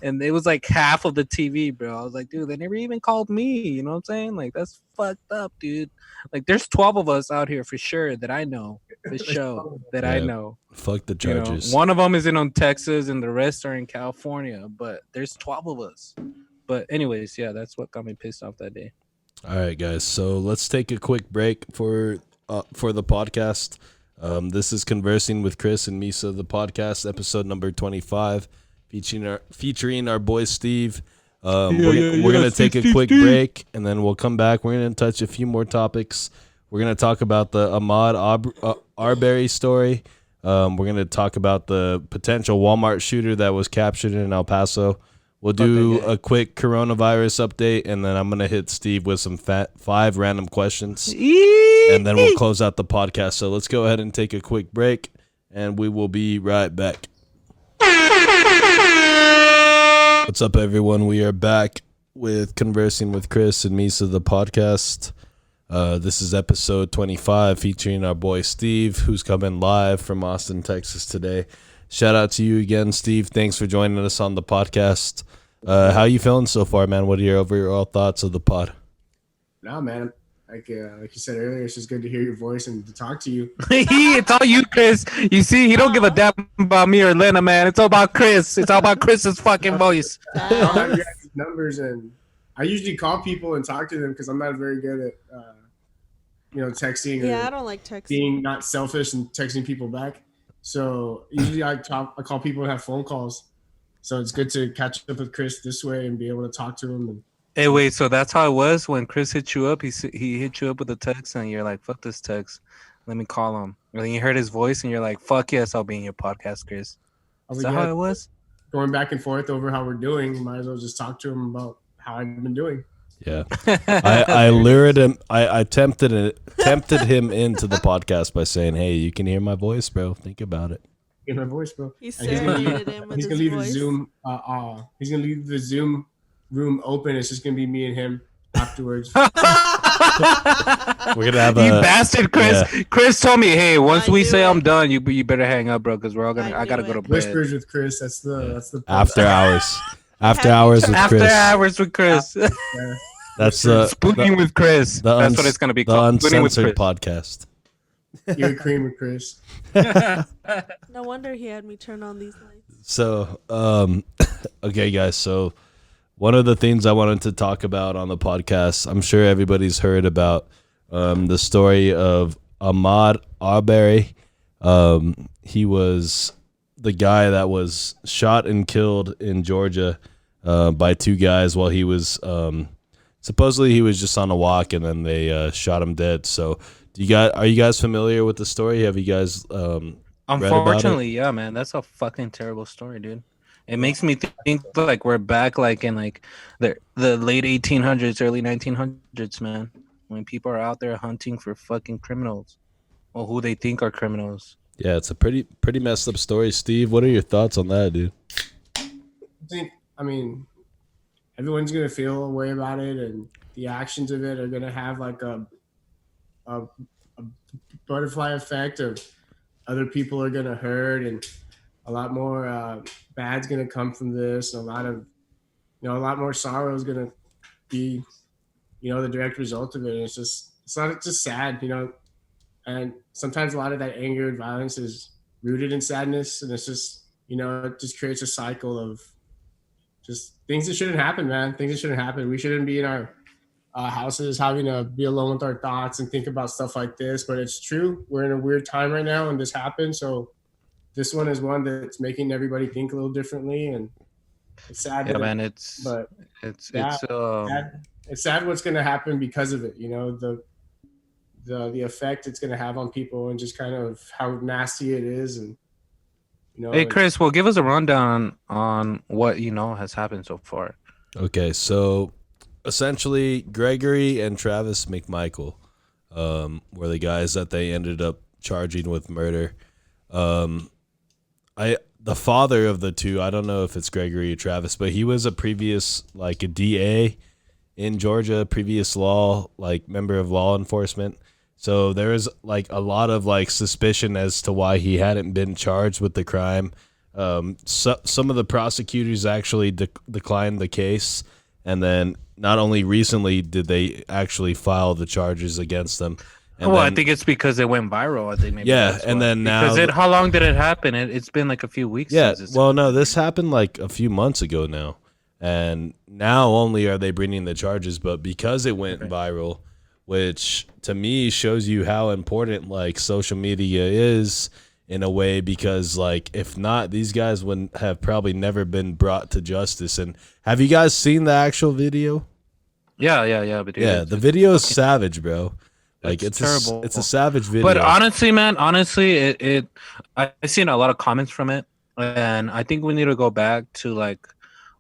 and it was like half of the TV, bro. I was like, dude, they never even called me. You know what I'm saying? Like that's fucked up, dude. Like there's 12 of us out here for sure that I know, for sure that I know. Fuck the Chargers. One of them is in Texas, and the rest are in California. But there's 12 of us. But anyways, yeah, that's what got me pissed off that day. All right, guys. So let's take a quick break for the podcast. This is Conversing with Chris and Misa, the podcast, episode number 25, featuring our boy Steve. We're going to take a quick break, and then we'll come back. We're going to touch a few more topics. We're going to talk about the Ahmaud Arbery story. We're going to talk about the potential Walmart shooter that was captured in El Paso. We'll do a quick coronavirus update, and then I'm going to hit Steve with some 5 random questions, and then we'll close out the podcast. So let's go ahead and take a quick break, and we will be right back. What's up, everyone? We are back with Conversing with Chris and Misa, the podcast. This is episode 25, featuring our boy Steve, who's coming live from Austin, Texas today. Shout out to you again, Steve. Thanks for joining us on the podcast. How you feeling so far, man? What are your overall thoughts of the pod? Nah, man. Like you said earlier, it's just good to hear your voice and to talk to you. It's all you, Chris. You see, he don't give a damn about me or Lena, man. It's all about Chris. It's all about Chris's fucking voice. I have your guys' numbers, and I usually call people and talk to them because I'm not very good at, texting. Yeah, or I don't like texting. being not selfish and texting people back. So usually I call people and have phone calls. So it's good to catch up with Chris this way and be able to talk to him. And Hey, wait. So that's how it was when Chris hit you up. He hit you up with a text, and you're like, "Fuck this text. Let me call him." And then you heard his voice, and you're like, "Fuck yes, I'll be in your podcast, Chris." Is that how it was? Going back and forth over how we're doing, might as well just talk to him about how I've been doing. Yeah, I lured him. I tempted him into the podcast by saying, "Hey, you can hear my voice, bro. Think about it." Hear my voice, bro. He And he's gonna leave- serenaded him with He's his gonna leave voice. the Zoom. He's gonna leave the Zoom room open. It's just gonna be me and him afterwards. We're gonna have You a bastard, Chris. Chris told me, hey, once I we knew say I'm it. done, you better hang up, bro, because we're all gonna. I I gotta knew go to it. bed. Whispers with Chris. That's the after hours. After Have you hours turned with on After Chris. hours with Chris. Yeah. That's Spooning with Chris. That's what it's gonna be the called. Spooning with uncensored Chris. podcast. You're cream with Chris. No wonder he had me turn on these lights. So, okay, guys. So, one of the things I wanted to talk about on the podcast, I'm sure everybody's heard about the story of Ahmaud Arbery. He was the guy that was shot and killed in Georgia by two guys while he was supposedly he was just on a walk, and then they shot him dead. So, are you guys familiar with the story? Have you guys Unfortunately, yeah, man, that's a fucking terrible story, dude. It makes me think like we're back like in like the late 1800s, early 1900s, man, when people are out there hunting for fucking criminals or who they think are criminals. Yeah, it's a pretty messed up story. Steve, what are your thoughts on that, dude? I mean, everyone's gonna feel a way about it, and the actions of it are gonna have like a butterfly effect of other people are gonna hurt, and a lot more bad's gonna come from this, and a lot more sorrow is gonna be, the direct result of it. And it's not just sad, and sometimes a lot of that anger and violence is rooted in sadness, and it's just, it just creates a cycle of just things that shouldn't happen, man. Things that shouldn't happen. We shouldn't be in our houses having to be alone with our thoughts and think about stuff like this. But it's true. We're in a weird time right now, and this happened. So this one is one that's making everybody think a little differently, and it's sad. Yeah, man, it's sad what's going to happen because of it. The effect it's going to have on people, and just kind of how nasty it is. And hey, Chris, well, give us a rundown on what has happened so far. Okay, so essentially, Gregory and Travis McMichael were the guys that they ended up charging with murder. The father of the two, I don't know if it's Gregory or Travis, but he was a previous a DA in Georgia, previous member of law enforcement. So there is a lot of suspicion as to why he hadn't been charged with the crime. Some of the prosecutors actually declined the case, and then not only recently did they actually file the charges against them. And I think it's because it went viral. I think maybe. Yeah, and then now how long did it happen? It's been like a few weeks. Yeah, well, no, this happened a few months ago now, and now only are they bringing the charges. But because it went viral, which to me shows you how important social media is in a way, because if not, these guys would have probably never been brought to justice. And have you guys seen the actual video? Yeah. But yeah, the video is savage, bro. It's terrible. It's a savage video. But honestly, man, I've seen a lot of comments from it, and I think we need to go back to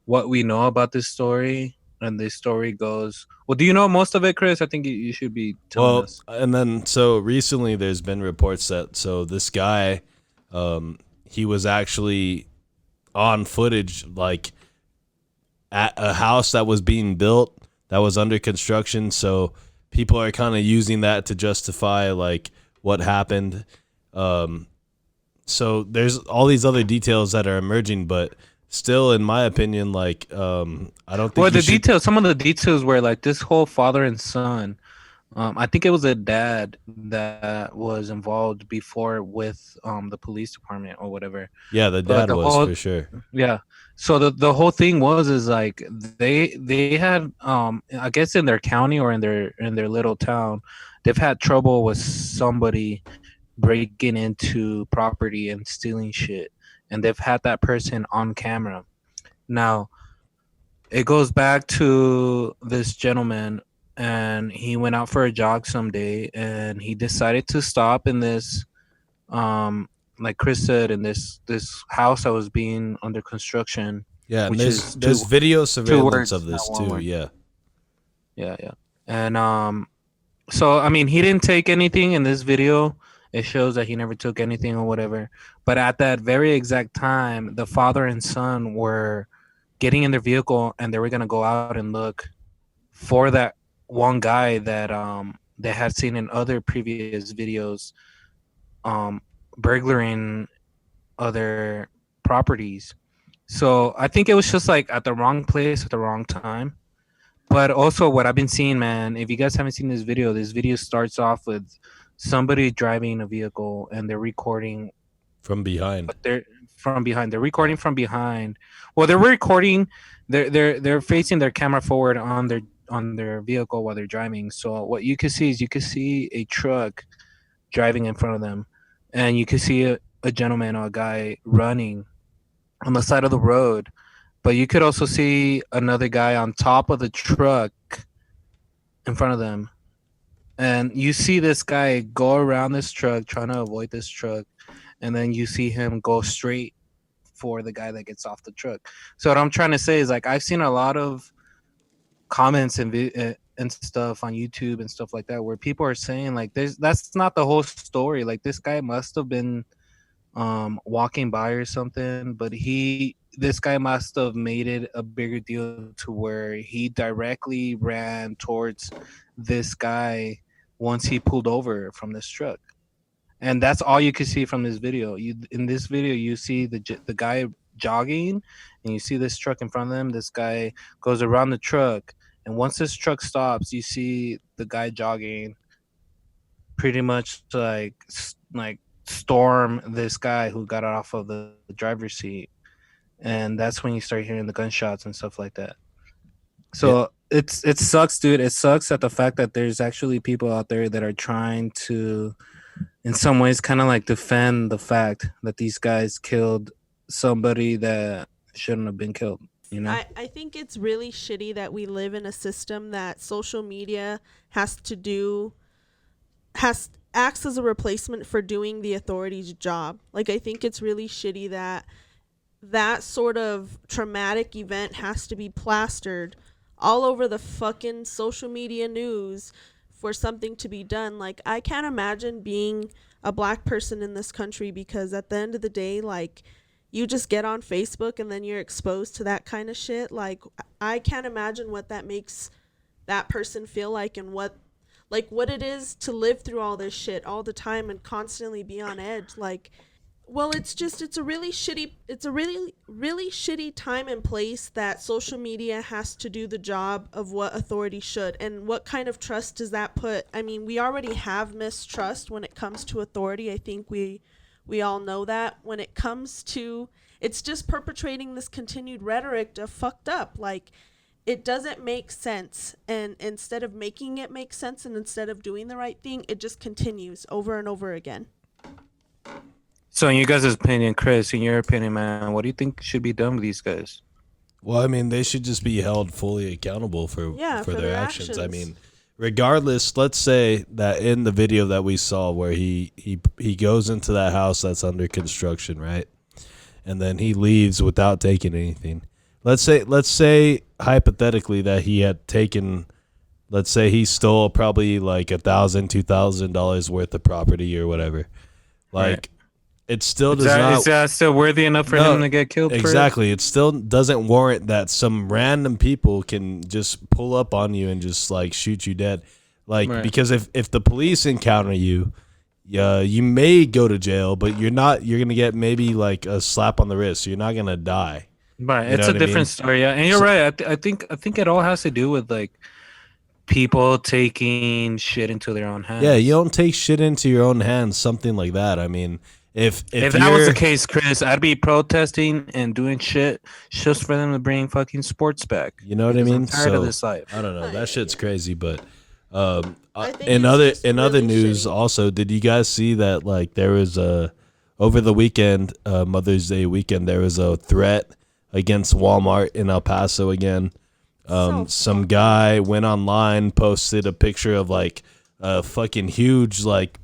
what we know about this story. And this story goes. Well, do you know most of it, Chris? I think you should be telling us. And then so recently, there's been reports that this guy, he was actually on footage at a house that was being built, that was under construction. So people are kind of using that to justify what happened. So there's all these other details that are emerging, but still, in my opinion, I don't think. Well, some of the details were this whole father and son. I think it was a dad that was involved before with the police department or whatever. Yeah, the dad was for sure. Yeah. So the whole thing is they had I guess in their county or in their little town, they've had trouble with somebody breaking into property and stealing shit, and they've had that person on camera. Now it goes back to this gentleman, and he went out for a jog someday, and he decided to stop in this like Chris said, in this house that was being under construction. Yeah, and there's video surveillance of this too. Yeah. And so I mean, he didn't take anything in this video. It shows that he never took anything or whatever. But at that very exact time, the father and son were getting in their vehicle, and they were gonna go out and look for that one guy that they had seen in other previous videos um burglaring other properties. So I think it was just like at the wrong place at the wrong time. But also what I've been seeing, man, if you guys haven't seen this video starts off with somebody driving a vehicle and they're recording From behind. but they're from behind. They're recording from behind. Well, they're recording. They're facing their camera forward on their vehicle while they're driving. So what you can see is you can see a truck driving in front of them, and you can see a gentleman or a guy running on the side of the road. But you could also see another guy on top of the truck in front of them, and you see this guy go around this truck trying to avoid this truck, and then you see him go straight for the guy that gets off the truck. So what I'm trying to say is like I've seen a lot of comments and stuff on YouTube and stuff like that where people are saying like that's not the whole story. Like this guy must have been walking by or something, but this guy must have made it a bigger deal to where he directly ran towards this guy once he pulled over from this truck. And that's all you can see from this video. You in this video, you see the guy jogging, and you see this truck in front of him. This guy goes around the truck, and once this truck stops, you see the guy jogging, pretty much like storm this guy who got off of the driver's seat, and that's when you start hearing the gunshots and stuff like that. So it sucks, dude. It sucks at the fact that there's actually people out there that are trying to in some ways kind of like defend the fact that these guys killed somebody that shouldn't have been killed, you know. I think it's really shitty that we live in a system that social media has to do has acts as a replacement for doing the authorities' job. Like I think it's really shitty that that sort of traumatic event has to be plastered all over the fucking social media news for something to be done. Like I can't imagine being a black person in this country, because at the end of the day, like you just get on Facebook and then you're exposed to that kind of shit. Like I can't imagine what that makes that person feel like, and what it is to live through all this shit all the time and constantly be on edge. Like, well, it's a really shitty time and place that social media has to do the job of what authority should. And what kind of trust does that put? I mean, we already have mistrust when it comes to authority. I think we all know that. When it comes to, it's just perpetrating this continued rhetoric of fucked up. Like, it doesn't make sense, and instead of making it make sense and instead of doing the right thing, it just continues over and over again. So in you guys' opinion, Chris, in your opinion, man, what do you think should be done with these guys? Well, I mean, they should just be held fully accountable for their actions. I mean, regardless, let's say that in the video that we saw where he goes into that house that's under construction, right? And then he leaves without taking anything. Let's say hypothetically that he had taken, let's say he stole probably like $1,000, $2,000 worth of property or whatever. Like, Right. it still Is does that still worthy enough for him to get killed? Exactly. It still doesn't warrant that some random people can just pull up on you and just like shoot you dead. Like, Right. because if the police encounter you, you may go to jail, but you're going to get maybe like a slap on the wrist. So you're not going to die. Right, You it's know a what I different mean? story. Yeah, and you're right. I think it all has to do with like people taking shit into their own hands. Yeah, you don't take shit into your own hands, something like that. I mean, if If that was the case, Chris, I'd be protesting and doing shit just for them to bring fucking sports back. You know what I Because mean? I'm tired of this life. I don't know. That shit's crazy, but I think in it's just other really news shitty. also, did you guys see that like there was over the weekend, Mother's Day weekend, there was a threat against Walmart in El Paso again. Some guy went online, posted a picture of like a fucking huge like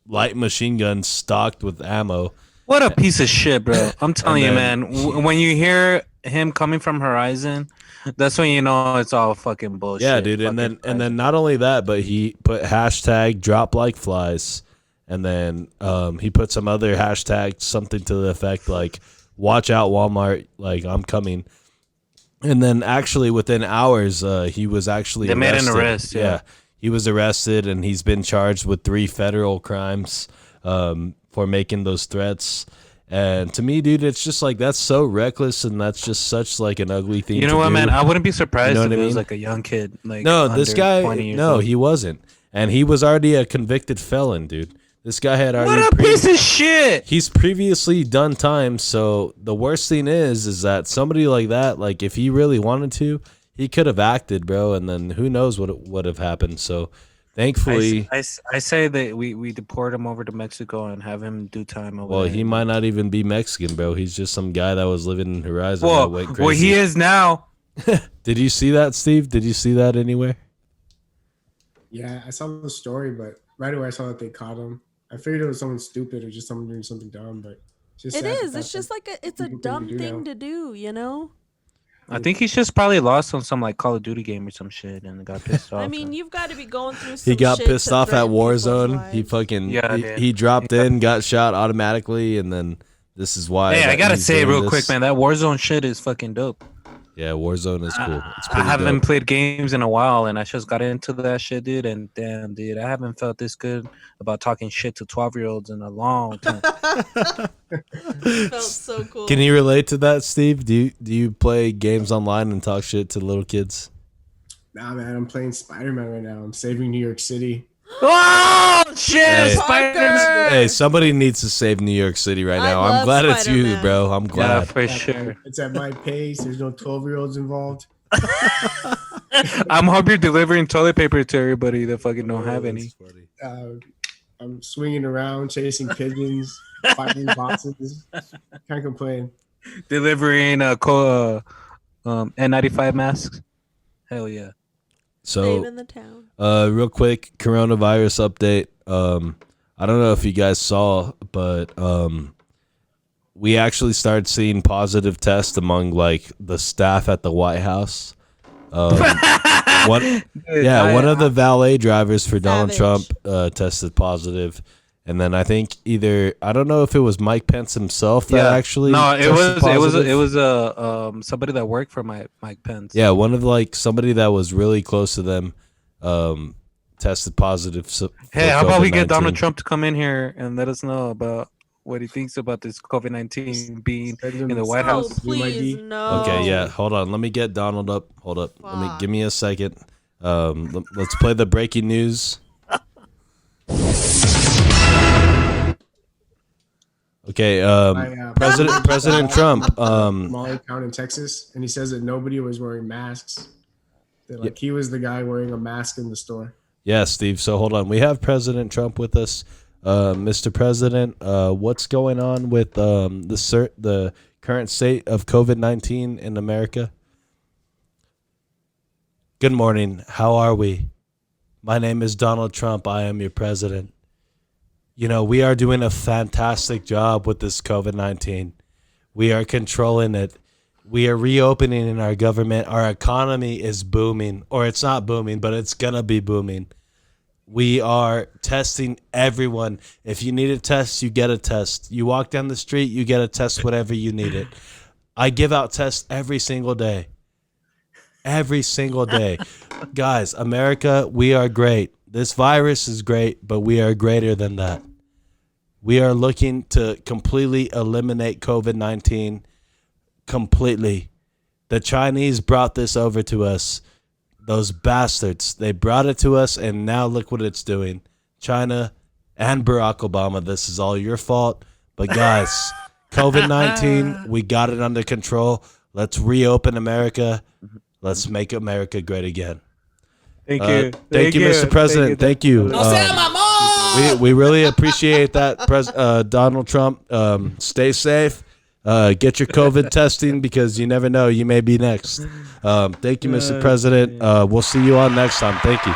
light machine gun stocked with ammo. What a piece of shit, bro. I'm telling you, then- man. When you hear him coming from Horizon, that's when you know it's all fucking bullshit. Yeah, dude, and then not only that, but he put hashtag drop like flies, and then he put some other hashtag, something to the effect like watch out Walmart, like I'm coming. And then actually within hours, he was actually They made an arrested. arrest, yeah. He was arrested and he's been charged with 3 federal crimes for making those threats. And to me, dude, it's just like that's so reckless and that's just such like an ugly thing. You know to what, do. man? I wouldn't be surprised know if what I it was mean? like a young kid. Like No, this under guy, 20 years no, old. he wasn't, and he was already a convicted felon, dude. This guy had already. What a piece of shit! He's previously done time, so the worst thing is that somebody like that, like if he really wanted to, he could have acted, bro, and then who knows what would have happened. So, thankfully, I say that we deport him over to Mexico and have him do time over well, there. he might not even be Mexican, bro. He's just some guy that was living in Horizon that Well, went crazy. well, he is now. Did you see that, Steve? Did you see that anywhere? Yeah, I saw the story, but right away I saw that they caught him. I figured it was someone stupid or just someone doing something dumb, but it's just It sad that is. that's It's just like it's a stupid dumb do thing now. to do, you know? I think he's just probably lost on some like Call of Duty game or some shit and got pissed off. I mean, you've got to be going through some He got shit pissed to off at threaten people's Warzone. He lives. fucking Yeah, he, dude. he dropped Yeah. in, got shot automatically, and then this is why. Hey, I that gotta he's say doing real this. quick, man, that Warzone shit is fucking dope. Yeah, Warzone is cool. It's I pretty haven't dope. played games in a while, and I just got into that shit, dude. And damn, dude, I haven't felt this good about talking shit to 12-year-olds in a long time. Felt so cool. Can you relate to that, Steve? Do you play games online and talk shit to little kids? Nah, man, I'm playing Spider-Man right now. I'm saving New York City. Oh shit, Hey. Spider-Man! Hey, somebody needs to save New York City right I now. I'm love glad it's you, Spider-Man. bro. I'm Yeah, glad. for sure. It's at my pace. There's no 12-year-olds involved. I'm hope you're delivering toilet paper to everybody that fucking don't have any. I'm swinging around, chasing pigeons, fighting bosses. Can't complain. Delivering N95 masks. Hell yeah. So, Saving the town. real quick, coronavirus update. I don't know if you guys saw, but we actually started seeing positive tests among like the staff at the White House. One of the valet drivers for Donald Savage. Trump tested positive, and then I think I don't know if it was Mike Pence himself that actually. No, it tested positive. was somebody that worked for Mike Pence. Yeah, one of somebody that was really close to them tested positive. Hey, how about we get Donald COVID-19. Trump to come in here and let us know about what he thinks about this COVID-19 being in the White Oh, House? please, no. Okay, yeah. Hold on. Let me get Donald up. Hold up. Fuck. Give me a second. Let's play the breaking news. Okay. President Trump. Molly Town in Texas, and he says that nobody was wearing masks. That like he was the guy wearing a mask in the store. Yeah, Steve. So hold on. We have President Trump with us. Mr. President, what's going on with the current state of COVID-19 in America? Good morning. How are we? My name is Donald Trump. I am your president. You know, we are doing a fantastic job with this COVID-19. We are controlling it. We are reopening in our government. Our economy is booming, or it's not booming, but it's going to be booming. We are testing everyone. If you need a test, you get a test. You walk down the street, you get a test, whatever you need it. I give out tests every single day. Every single day. Guys, America, we are great. This virus is great, but we are greater than that. We are looking to completely eliminate COVID-19 completely. The Chinese brought this over to us. Those bastards. They brought it to us, and now look what it's doing. China and Barack Obama, this is all your fault. But guys, COVID-19, we got it under control. Let's reopen America. Let's make America great again. Thank you. Thank you, Mr. President. Thank you. We really appreciate that, Donald Trump. Stay safe. Get your COVID testing because you never know. You may be next. Thank you, Mr. President. We'll see you on next time. Thank you.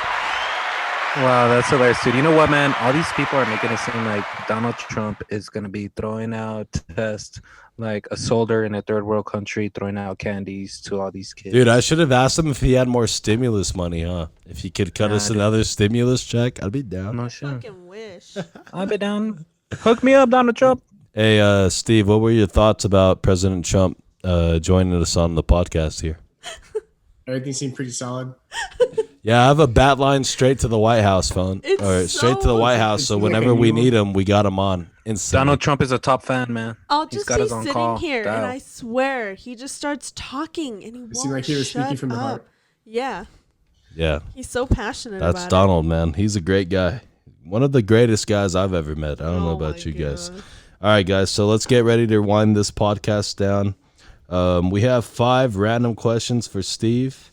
Wow, that's hilarious, dude. You know what, man? All these people are making it seem like Donald Trump is going to be throwing out tests like a soldier in a third world country throwing out candies to all these kids. Dude, I should have asked him if he had more stimulus money, huh? If he could cut Nah, us dude. another stimulus check, I'd be down. No shit. Fucking wish. I'll be down. Hook me up, Donald Trump. Hey, Steve, what were your thoughts about President Trump joining us on the podcast here? Everything seemed pretty solid. Yeah, I have a bat line straight to the White House phone, It's or straight to the so- White House. It's So like whenever a we new- need him, we got him on instantly. Donald Trump is a top fan, man. I'll He's just got be his own sitting call. here, and Dial. I swear he just starts talking, and he won't seemed like he was shut speaking from the up. heart. Yeah, Yeah, he's so passionate that's about Donald, man. He's a great guy. One of the greatest guys I've ever met. I it. don't know Oh about my you guys. God. All right, guys. So let's get ready to wind this podcast down. We have 5 random questions for Steve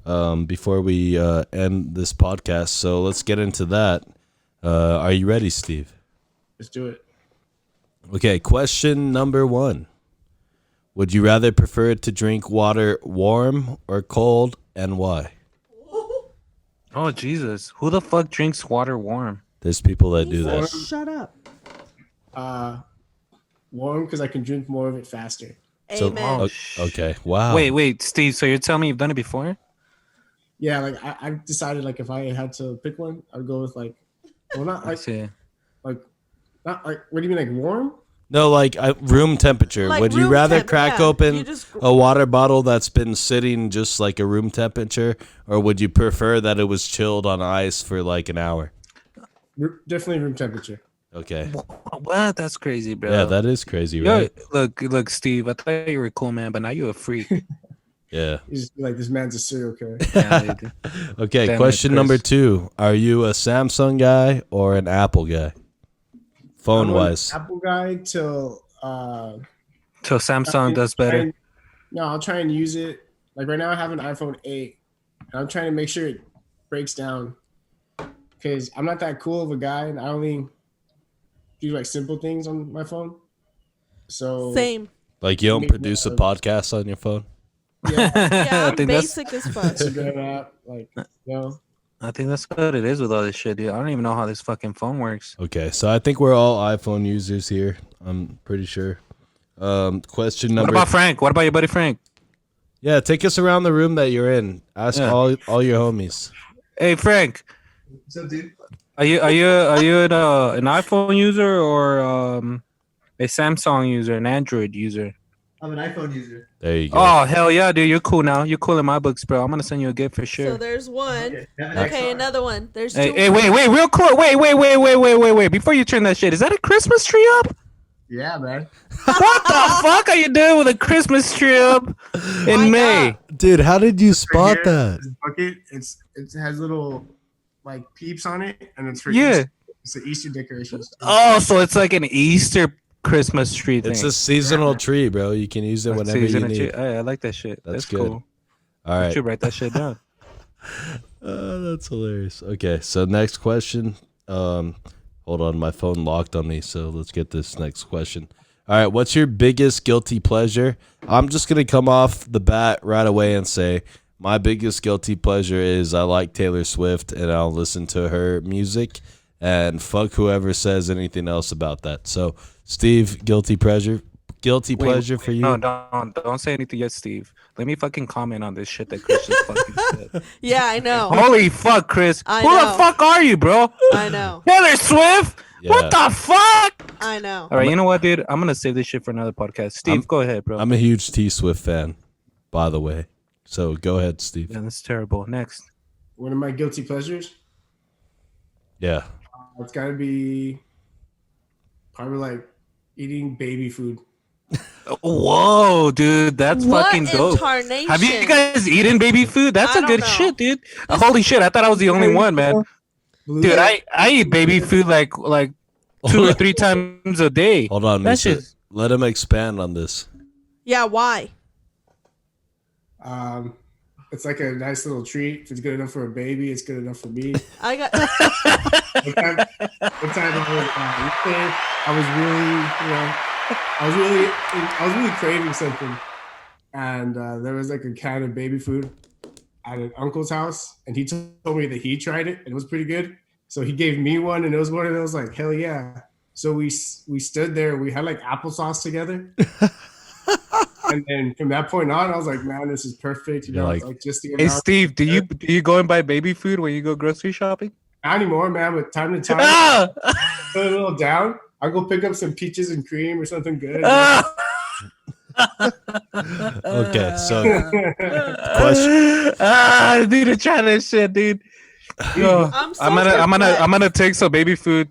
before we end this podcast. So let's get into that. Are you ready, Steve? Let's do it. Okay, question number 1. Would you rather prefer to drink water warm or cold, and why? Oh Jesus! Who the fuck drinks water warm? There's people that do that. Shut up. Warm because I can drink more of it faster. So- Amen. Okay, wow. Wait, Steve. So you're telling me you've done it before? Yeah, like I decided like if I had to pick one, I'd go with like, well, not I like see. not like. What do you mean like warm? No, like room temperature. Like Would you room rather temp, crack yeah. open You just- a water bottle that's been sitting just like a room temperature, or would you prefer that it was chilled on ice for like an hour? Definitely room temperature. Okay. What? That's crazy, bro. Yeah, that is crazy, Yo, right? look, Steve. I thought you were a cool man, but now you're a freak. Yeah. You just be like, this man's a serial killer. Yeah, dude. Okay, Damn it, question Chris. number 2. Are you a Samsung guy or an Apple guy? Phone I'm an wise. Apple guy till So Samsung does better. No, I'll try and use it. Like right now, I have an iPhone 8, and I'm trying to make sure it breaks down because I'm not that cool of a guy, and I only do like simple things on my phone. So Same. Like you don't produce a podcast on your phone? yeah, Yeah, I I'm think that's basic as fuck. Instagram app, like I think that's what it is with all this shit, dude. I don't even know how this fucking phone works. Okay, so I think we're all iPhone users here. I'm pretty sure. Question What number about Frank? What about your buddy Frank? Yeah, take us around the room that you're in. Ask Yeah. all your homies. Hey Frank, What's up, dude? are you an iPhone user or a Samsung user, an Android user? I'm an iPhone user. There you go. Oh hell yeah, dude! You're cool now. You're cool in my books, bro. I'm gonna send you a gift for sure. So there's one. Okay, have an Okay, XR. another one. There's Hey, two. hey, wait, real quick. Wait. Before you turn that shit, is that a Christmas tree up? yeah, man. What the fuck are you doing with a Christmas tree up in Why May? not? Dude, how did you spot Right here, that? this bucket, it has little like peeps on it, and it's for Yeah. Easter. It's an Easter decoration. Oh, so it's like an Easter Christmas tree thing. It's a seasonal tree, bro. You can use it Like whenever you seasonal need. tree. Hey, I like that shit. That's That's good. cool. All You right. should write that shit down. That's hilarious. Okay, so next question. Hold on, my phone locked on me, so let's get this next question. All right, what's your biggest guilty pleasure? I'm just gonna come off the bat right away and say my biggest guilty pleasure is I like Taylor Swift and I'll listen to her music and fuck whoever says anything else about that. So, Steve, guilty pleasure for you? No, don't say anything yet, Steve. Let me fucking comment on this shit that Chris just fucking said. Yeah, I know. Holy fuck, Chris. I Who know. the fuck are you, bro? I know. Taylor Swift? Yeah. What the fuck? I know. All right, you know what, dude? I'm gonna save this shit for another podcast. Steve, go ahead, bro. I'm a huge T Swift fan, by the way. So go ahead, Steve. Yeah, that's terrible. Next. One of my guilty pleasures. Yeah. It's got to be probably like eating baby food. Whoa, dude, that's What fucking dope. incarnation? Have you guys eaten baby food? That's I a don't good know. shit, dude. Holy shit, I thought I was the only one, man. Dude, I eat baby food like 2 or 3 times a day. Hold on, That Misa. shit's- Let him expand on this. Yeah, why? It's like a nice little treat. If it's good enough for a baby, it's good enough for me. I got. One time I was really, I was really craving something, and there was like a can of baby food at an uncle's house, and he told me that he tried it and it was pretty good. So he gave me one, and it was one of those like hell yeah. So we stood there, we had like applesauce together. And then from that point on, I was like, man, this is perfect. You You're know, like- like just the Hey, amount. Steve, do you go and buy baby food when you go grocery shopping? Not anymore, man, but time to time, Ah! put a little down. I'll go pick up some peaches and cream or something good. Ah! Okay, so question. I need to try this shit, dude. Yo, I'm so I'm gonna take some baby food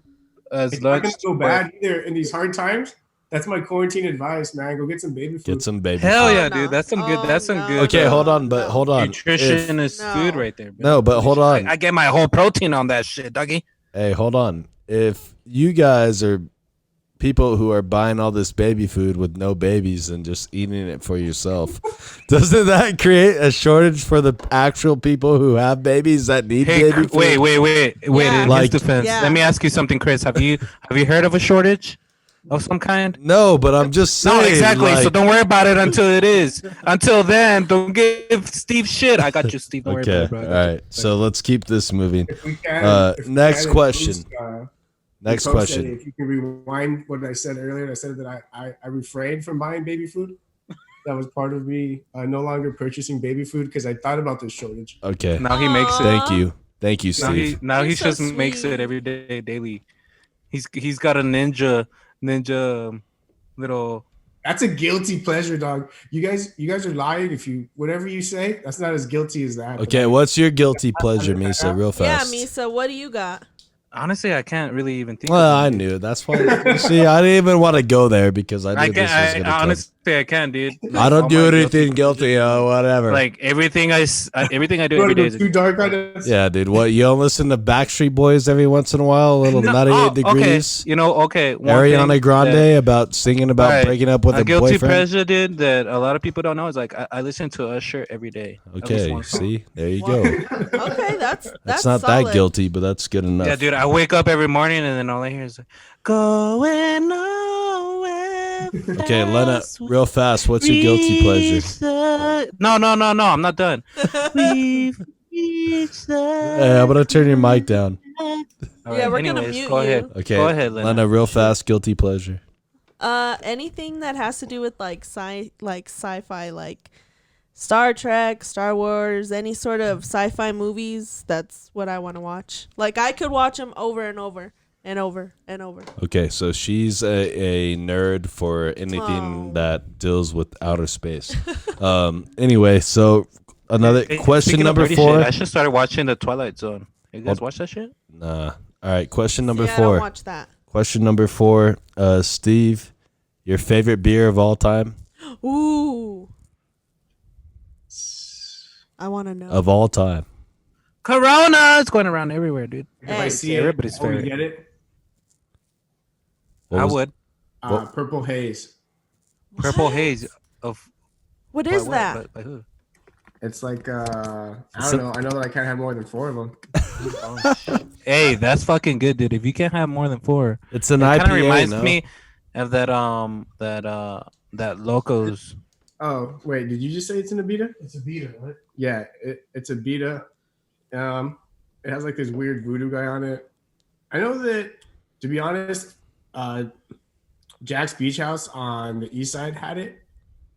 as It's not lunch. gonna go but- bad either in these hard times. That's my quarantine advice, man. Go get some baby food. Get some baby. Hell Oh, yeah, no. dude. That's some good. Oh, That's some no, good. Okay, no, hold on, but no. hold on. Nutritionist No. food right there. Bro. No, but hold on. I get my whole protein on that shit, Dougie. Hey, hold on. If you guys are people who are buying all this baby food with no babies and just eating it for yourself, doesn't that create a shortage for the actual people who have babies that need Hey, baby food? wait. Yeah. In Like- his defense, Yeah. let me ask you something, Chris. Have you heard of a shortage of some kind? No, but I'm just saying. No, exactly. So like- don't worry about it until it is. Until then, don't give Steve shit. I got you, Steve. Don't worry Okay, about it, bro. I all got you. right. So let's keep this moving. If we can, if we Next can, question. Next Next question. If you can rewind what I said earlier, I said that I refrained from buying baby food. That was part of me no longer purchasing baby food because I thought about this shortage. Okay. Now he makes it. Thank you. Thank you, Now he Steve. He's so just makes sweet. it every day, daily. He's got a ninja little. That's a guilty pleasure, dog. You guys are lying if you whatever you say. That's not as guilty as that. Okay, what's your guilty pleasure, Misa? Real Yeah, fast. Misa, what do you got? Honestly, I can't really even think. Well, of I it, dude. knew. That's why. You see, I didn't even want to go there because I knew this was I going to come. honestly I can't, dude. I don't all do my anything guilty. Whatever. Like everything I do You every want day. to go too dark on this? yeah, dude. What you don't listen to Backstreet Boys every once in a while? A little No, 98 degrees. Okay, okay. one Ariana thing Grande that- about singing about Alright, breaking up with a a guilty boyfriend. pleasure, dude, that a lot of people don't know is like I listen to Usher every day. At least Okay, one song. see, there you go. Okay, that's That's not solid. that guilty, but that's good enough. Yeah, dude. I wake up every morning and then all I hear is like, going nowhere. Okay, Lena, fast, real fast. What's your guilty pleasure? reach the- No. I'm not done. We've reached the- Hey, I'm gonna turn your mic down. All Yeah, we're gonna anyways, mute go you. ahead. Okay, Go ahead, Lena. Lena, real fast. Guilty pleasure. Anything that has to do with like sci-fi, like Star Trek, Star Wars, any sort of sci-fi movies. That's what I want to watch. Like I could watch them over and over and over and over. Okay, so she's a nerd for anything Oh. that deals with outer space. Anyway, so another Hey, question speaking of number nerdy 4. shit, I should start watching the Twilight Zone. You guys Hold- watch that shit? Nah. All right, question number See, I don't 4. watch that. Question number 4. Steve, your favorite beer of all time? Ooh, I want to know. Of all time. Corona is going around everywhere, dude. If I Hey. see it, Everybody's I would favorite. get it. What I was- would. Purple haze. Purple What? haze of What by is what? that? By who? It's like I So- don't know. I know that I can't have more than 4 of them. Oh, shit. Hey, that's fucking good, dude. If you can't have more than 4, It's an it kind of IPA, reminds no? me of that Locos. Oh wait, did you just say it's an Abita? It's a beater, right? Yeah, it's a Beta. It has like this weird voodoo guy on it. I know that, to be honest, Jack's Beach House on the east side had it,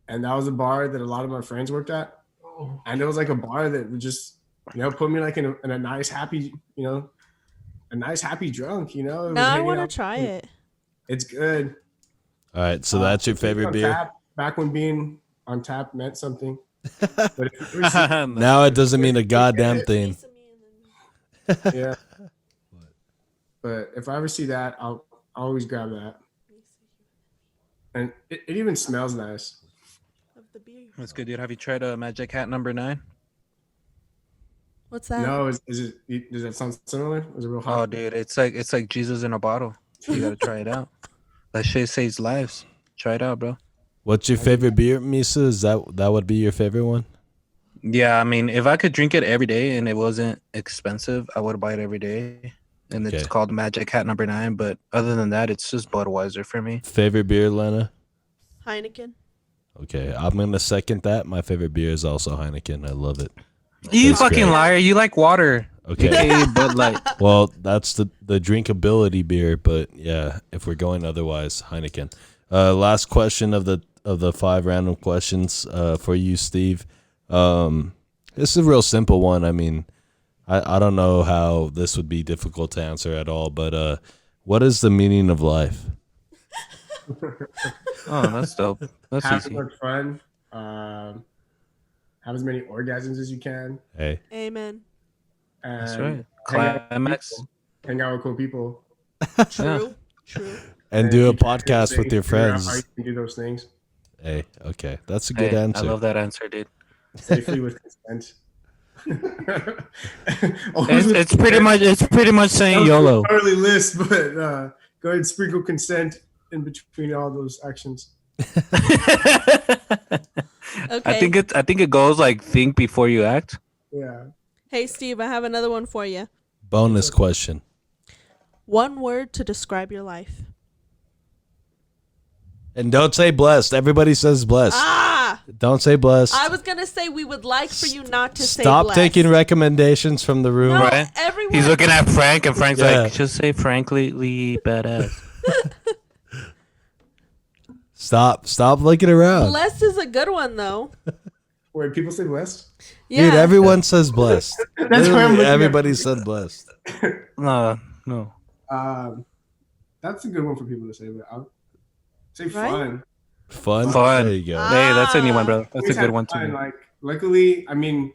and that was a bar that a lot of my friends worked at. Oh, And it was like a bar that would just, put me like in a nice happy, a nice happy drunk. It was No, I hanging want to out. try it. It's good. All right, so that's your It's like favorite on beer? Tap, back when being on tap meant something. But if you ever see- Now it doesn't mean a goddamn thing. yeah. But if I ever see that, I'll always grab that. And it even smells nice. Of the beer. That's good, dude. Have you tried a Magic Hat number 9? What's that? No, is it? Does that sound similar? Is it real Oh, hot? dude, it's like Jesus in a bottle. You gotta try it out. That shit saves lives. Try it out, bro. What's your favorite beer, Misa? Is that would be your favorite one? Yeah, I mean, if I could drink it every day and it wasn't expensive, I would buy it every day. And it's Okay. called Magic Hat number 9. But other than that, it's just Budweiser for me. Favorite beer, Lena? Heineken. Okay, I'm gonna second that. My favorite beer is also Heineken. I love it. You That's fucking great. liar. You like water. Okay. AKA Bud Light. Well, that's the drinkability beer, but yeah, if we're going otherwise, Heineken. Last question of the 5 random questions for you, Steve. This is a real simple one. I mean, I don't know how this would be difficult to answer at all, but what is the meaning of life? Oh, that's dope. That's have as easy. much fun. Have as many orgasms as you can. Hey, Amen. And That's right. hang out with Climax. people. Hang out with cool people. True. True. and if do a you can't do those podcast with things, your figure out how friends. you can do those things Hey, okay, that's a good Hey, answer. I love that answer, dude. safely with consent. Always with It's pretty much That saying was YOLO. an early list, but go ahead and sprinkle consent in between all those actions. Okay. I think it goes like think before you act. Yeah. Hey, Steve, I have another one for you. Bonus question. One word to describe your life. And don't say blessed. Everybody says blessed. Ah! Don't say blessed. I was going to say we would like for you not to say Stop blessed. taking recommendations from the room. No, Right? everyone. He's looking at Frank, and Frank's Yeah. like, just say frankly badass. Stop looking around. Blessed is a good one, though. Wait, people say blessed? Yeah. Dude, everyone says blessed. That's why I'm Literally, looking at everybody you. said blessed. No. That's a good one for people to say, but I'll say Right? fun. Fun. Fun. There you go. Hey, that's a new one, bro. That's Always a good have one fun. too. Like, luckily, I mean,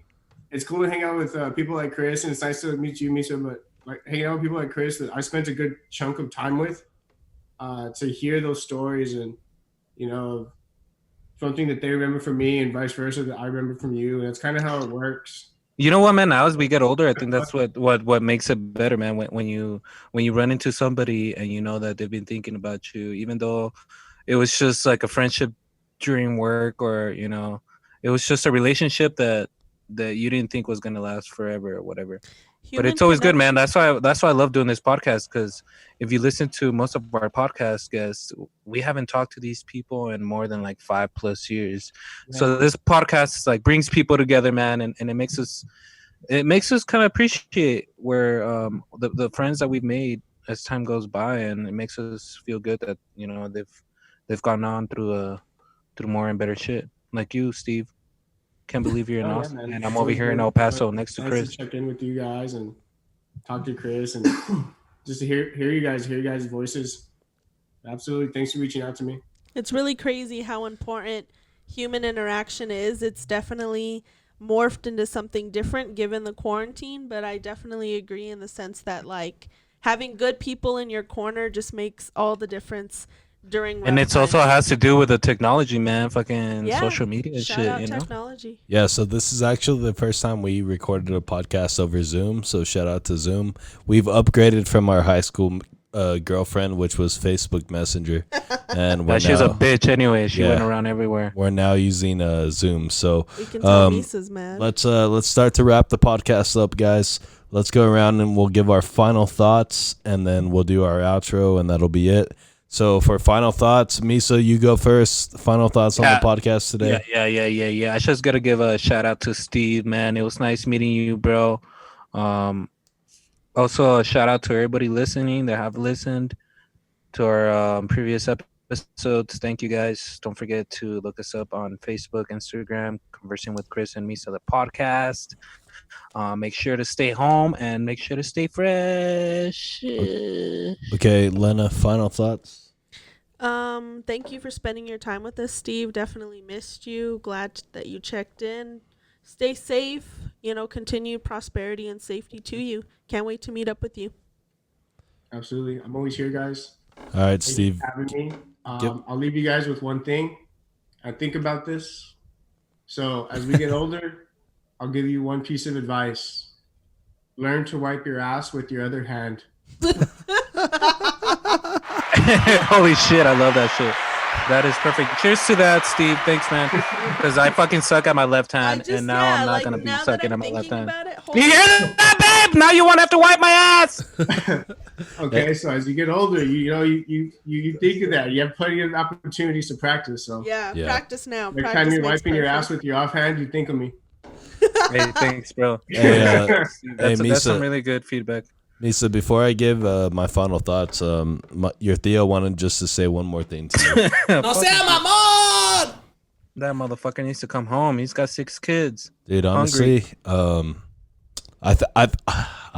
it's cool to hang out with people like Chris, and it's nice to meet you, Misa. But like hanging out with people like Chris that I spent a good chunk of time with, to hear those stories and something that they remember from me and vice versa that I remember from you, and that's kind of how it works. You know what, man? Now as we get older, I think that's what makes it better, man. When you run into somebody and you know that they've been thinking about you, even though it was just like a friendship during work, or it was just a relationship that you didn't think was gonna last forever or whatever. But Human it's always good, man. connection. That's why I love doing this podcast, because if you listen to most of our podcast guests, we haven't talked to these people in more than like 5+ years. So this podcast like brings people together, man, and it makes us kind of appreciate where the friends that we've made as time goes by, and it makes us feel good that they've gone on through more and better shit. Like you, Steve. Can't believe you're in Austin, man. and I'm It's over always here in good. El Paso next to Nice Chris. to check in with you guys and talk to Chris and just to hear you guys' voices. Absolutely. Thanks for reaching out to me. It's really crazy how important human interaction is. It's definitely morphed into something different given the quarantine, but I definitely agree in the sense that like having good people in your corner just makes all the difference during rough And it also times. has to do with the technology, man. Fucking Yeah. social media Shout shit, out technology. Yeah, so this is actually the first time we recorded a podcast over Zoom. So shout out to Zoom. We've upgraded from our high school girlfriend, which was Facebook Messenger, and That she's a bitch anyway. She went Yeah. around everywhere. we're now using Zoom. So We can tell Um, Misa's mad. let's start to wrap the podcast up, guys. Let's go around and we'll give our final thoughts, and then we'll do our outro, and that'll be it. So for final thoughts, Misa, you go first. Final thoughts on Yeah. the podcast today. Yeah. I just gotta give a shout out to Steve, man. It was nice meeting you, bro. Also a shout out to everybody listening that have listened to our previous episodes. Thank you guys. Don't forget to look us up on Facebook, Instagram, Conversing with Chris and Misa, the podcast. Make sure to stay home and make sure to stay fresh. Okay, Lena, final thoughts. Thank you for spending your time with us, Steve. Definitely missed you. Glad that you checked in. Stay safe. Continued prosperity and safety to you. Can't wait to meet up with you. Absolutely. I'm always here, guys. All right, Thank you Steve. for having me. Yep. I'll leave you guys with one thing. I think about this. So as we get older, I'll give you one piece of advice. Learn to wipe your ass with your other hand. Holy shit, I love that shit. That is perfect. Cheers to that, Steve. Thanks, man. Because I fucking suck at my left hand, and now I'm not gonna be sucking at my left hand. You hear that, babe? Now you won't have to wipe my ass. Okay, so as you get older, you think of that. You have plenty of opportunities to practice. So Yeah, Yeah. practice now. next Practice time you're makes wiping your ass perfect. with your offhand, you think of me. Hey, thanks, bro. Hey, That's Misa. some really good feedback. Misa, before I give my final thoughts, your Theo wanted just to say one more thing to you. No sea mamón! That motherfucker needs to come home. He's got 6 kids. Dude, honestly, I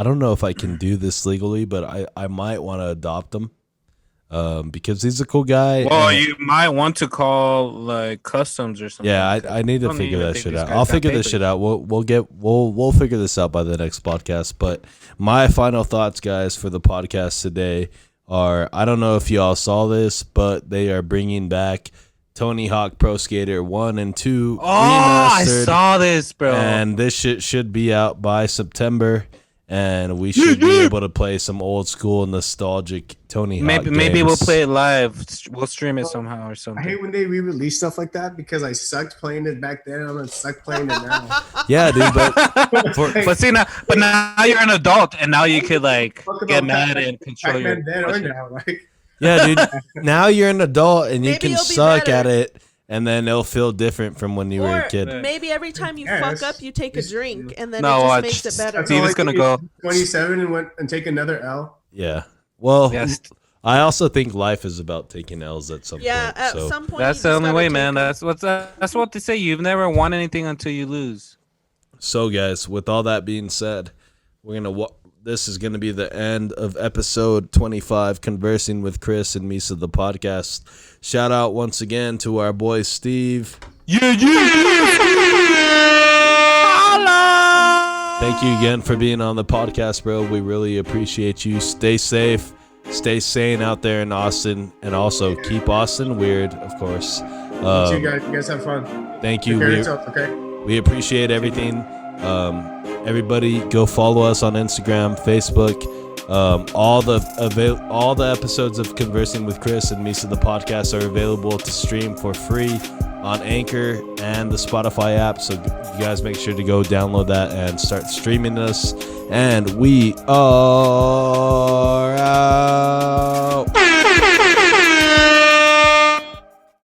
don't know if I can do this legally, but I might want to adopt them. because he's a cool guy. Well, and- you might want to call like customs or something. yeah, like that. I need to Don't figure even that think shit these out. guys I'll got figure this papers. shit out. We'll figure this out by the next podcast. But my final thoughts, guys, for the podcast today are: I don't know if y'all saw this, but they are bringing back Tony Hawk Pro Skater 1 and 2 Oh, I remastered, saw this, bro. and this shit should be out by September. And we should be able to play some old school nostalgic Tony Hawk Maybe we'll games. play it live. We'll stream it somehow or I something. hate when they re-release stuff like that because I sucked playing it back then. I'm gonna suck playing it now. Yeah, dude, but But see now, now you're an adult, and now you could like Fuck about get mad Pac-Man- and control your. Pac-Man then or now, like yeah, dude, now you're an adult and you Maybe can you'll be suck better. at it, and then it'll feel different from when you were Or a kid. maybe every time you Yes. fuck up, you take a drink, and then No, it just watch. makes it better. that's Steve all I is gonna did go. 27 and went and take another L. Yeah. Well, Yes, I also think life is about taking L's at some Yeah, point. at So some point. that's you the just only gotta way, take man. it. That's what they say. You've never won anything until you lose. So, guys, with all that being said, we're gonna. This is gonna be the end of episode 25, conversing with Chris and Misa, the podcast. Shout out once again to our boy Steve. Thank you again for being on the podcast, bro. We really appreciate you. Stay safe, stay sane out there in Austin, and also keep Austin weird, of course. You guys have fun. Thank Take you. care of We, yourself, okay? we appreciate everything. Everybody, go follow us on Instagram, Facebook. All the episodes of Conversing with Chris and Misa, the podcast, are available to stream for free on Anchor and the Spotify app. So you guys make sure to go download that and start streaming us. And we are out.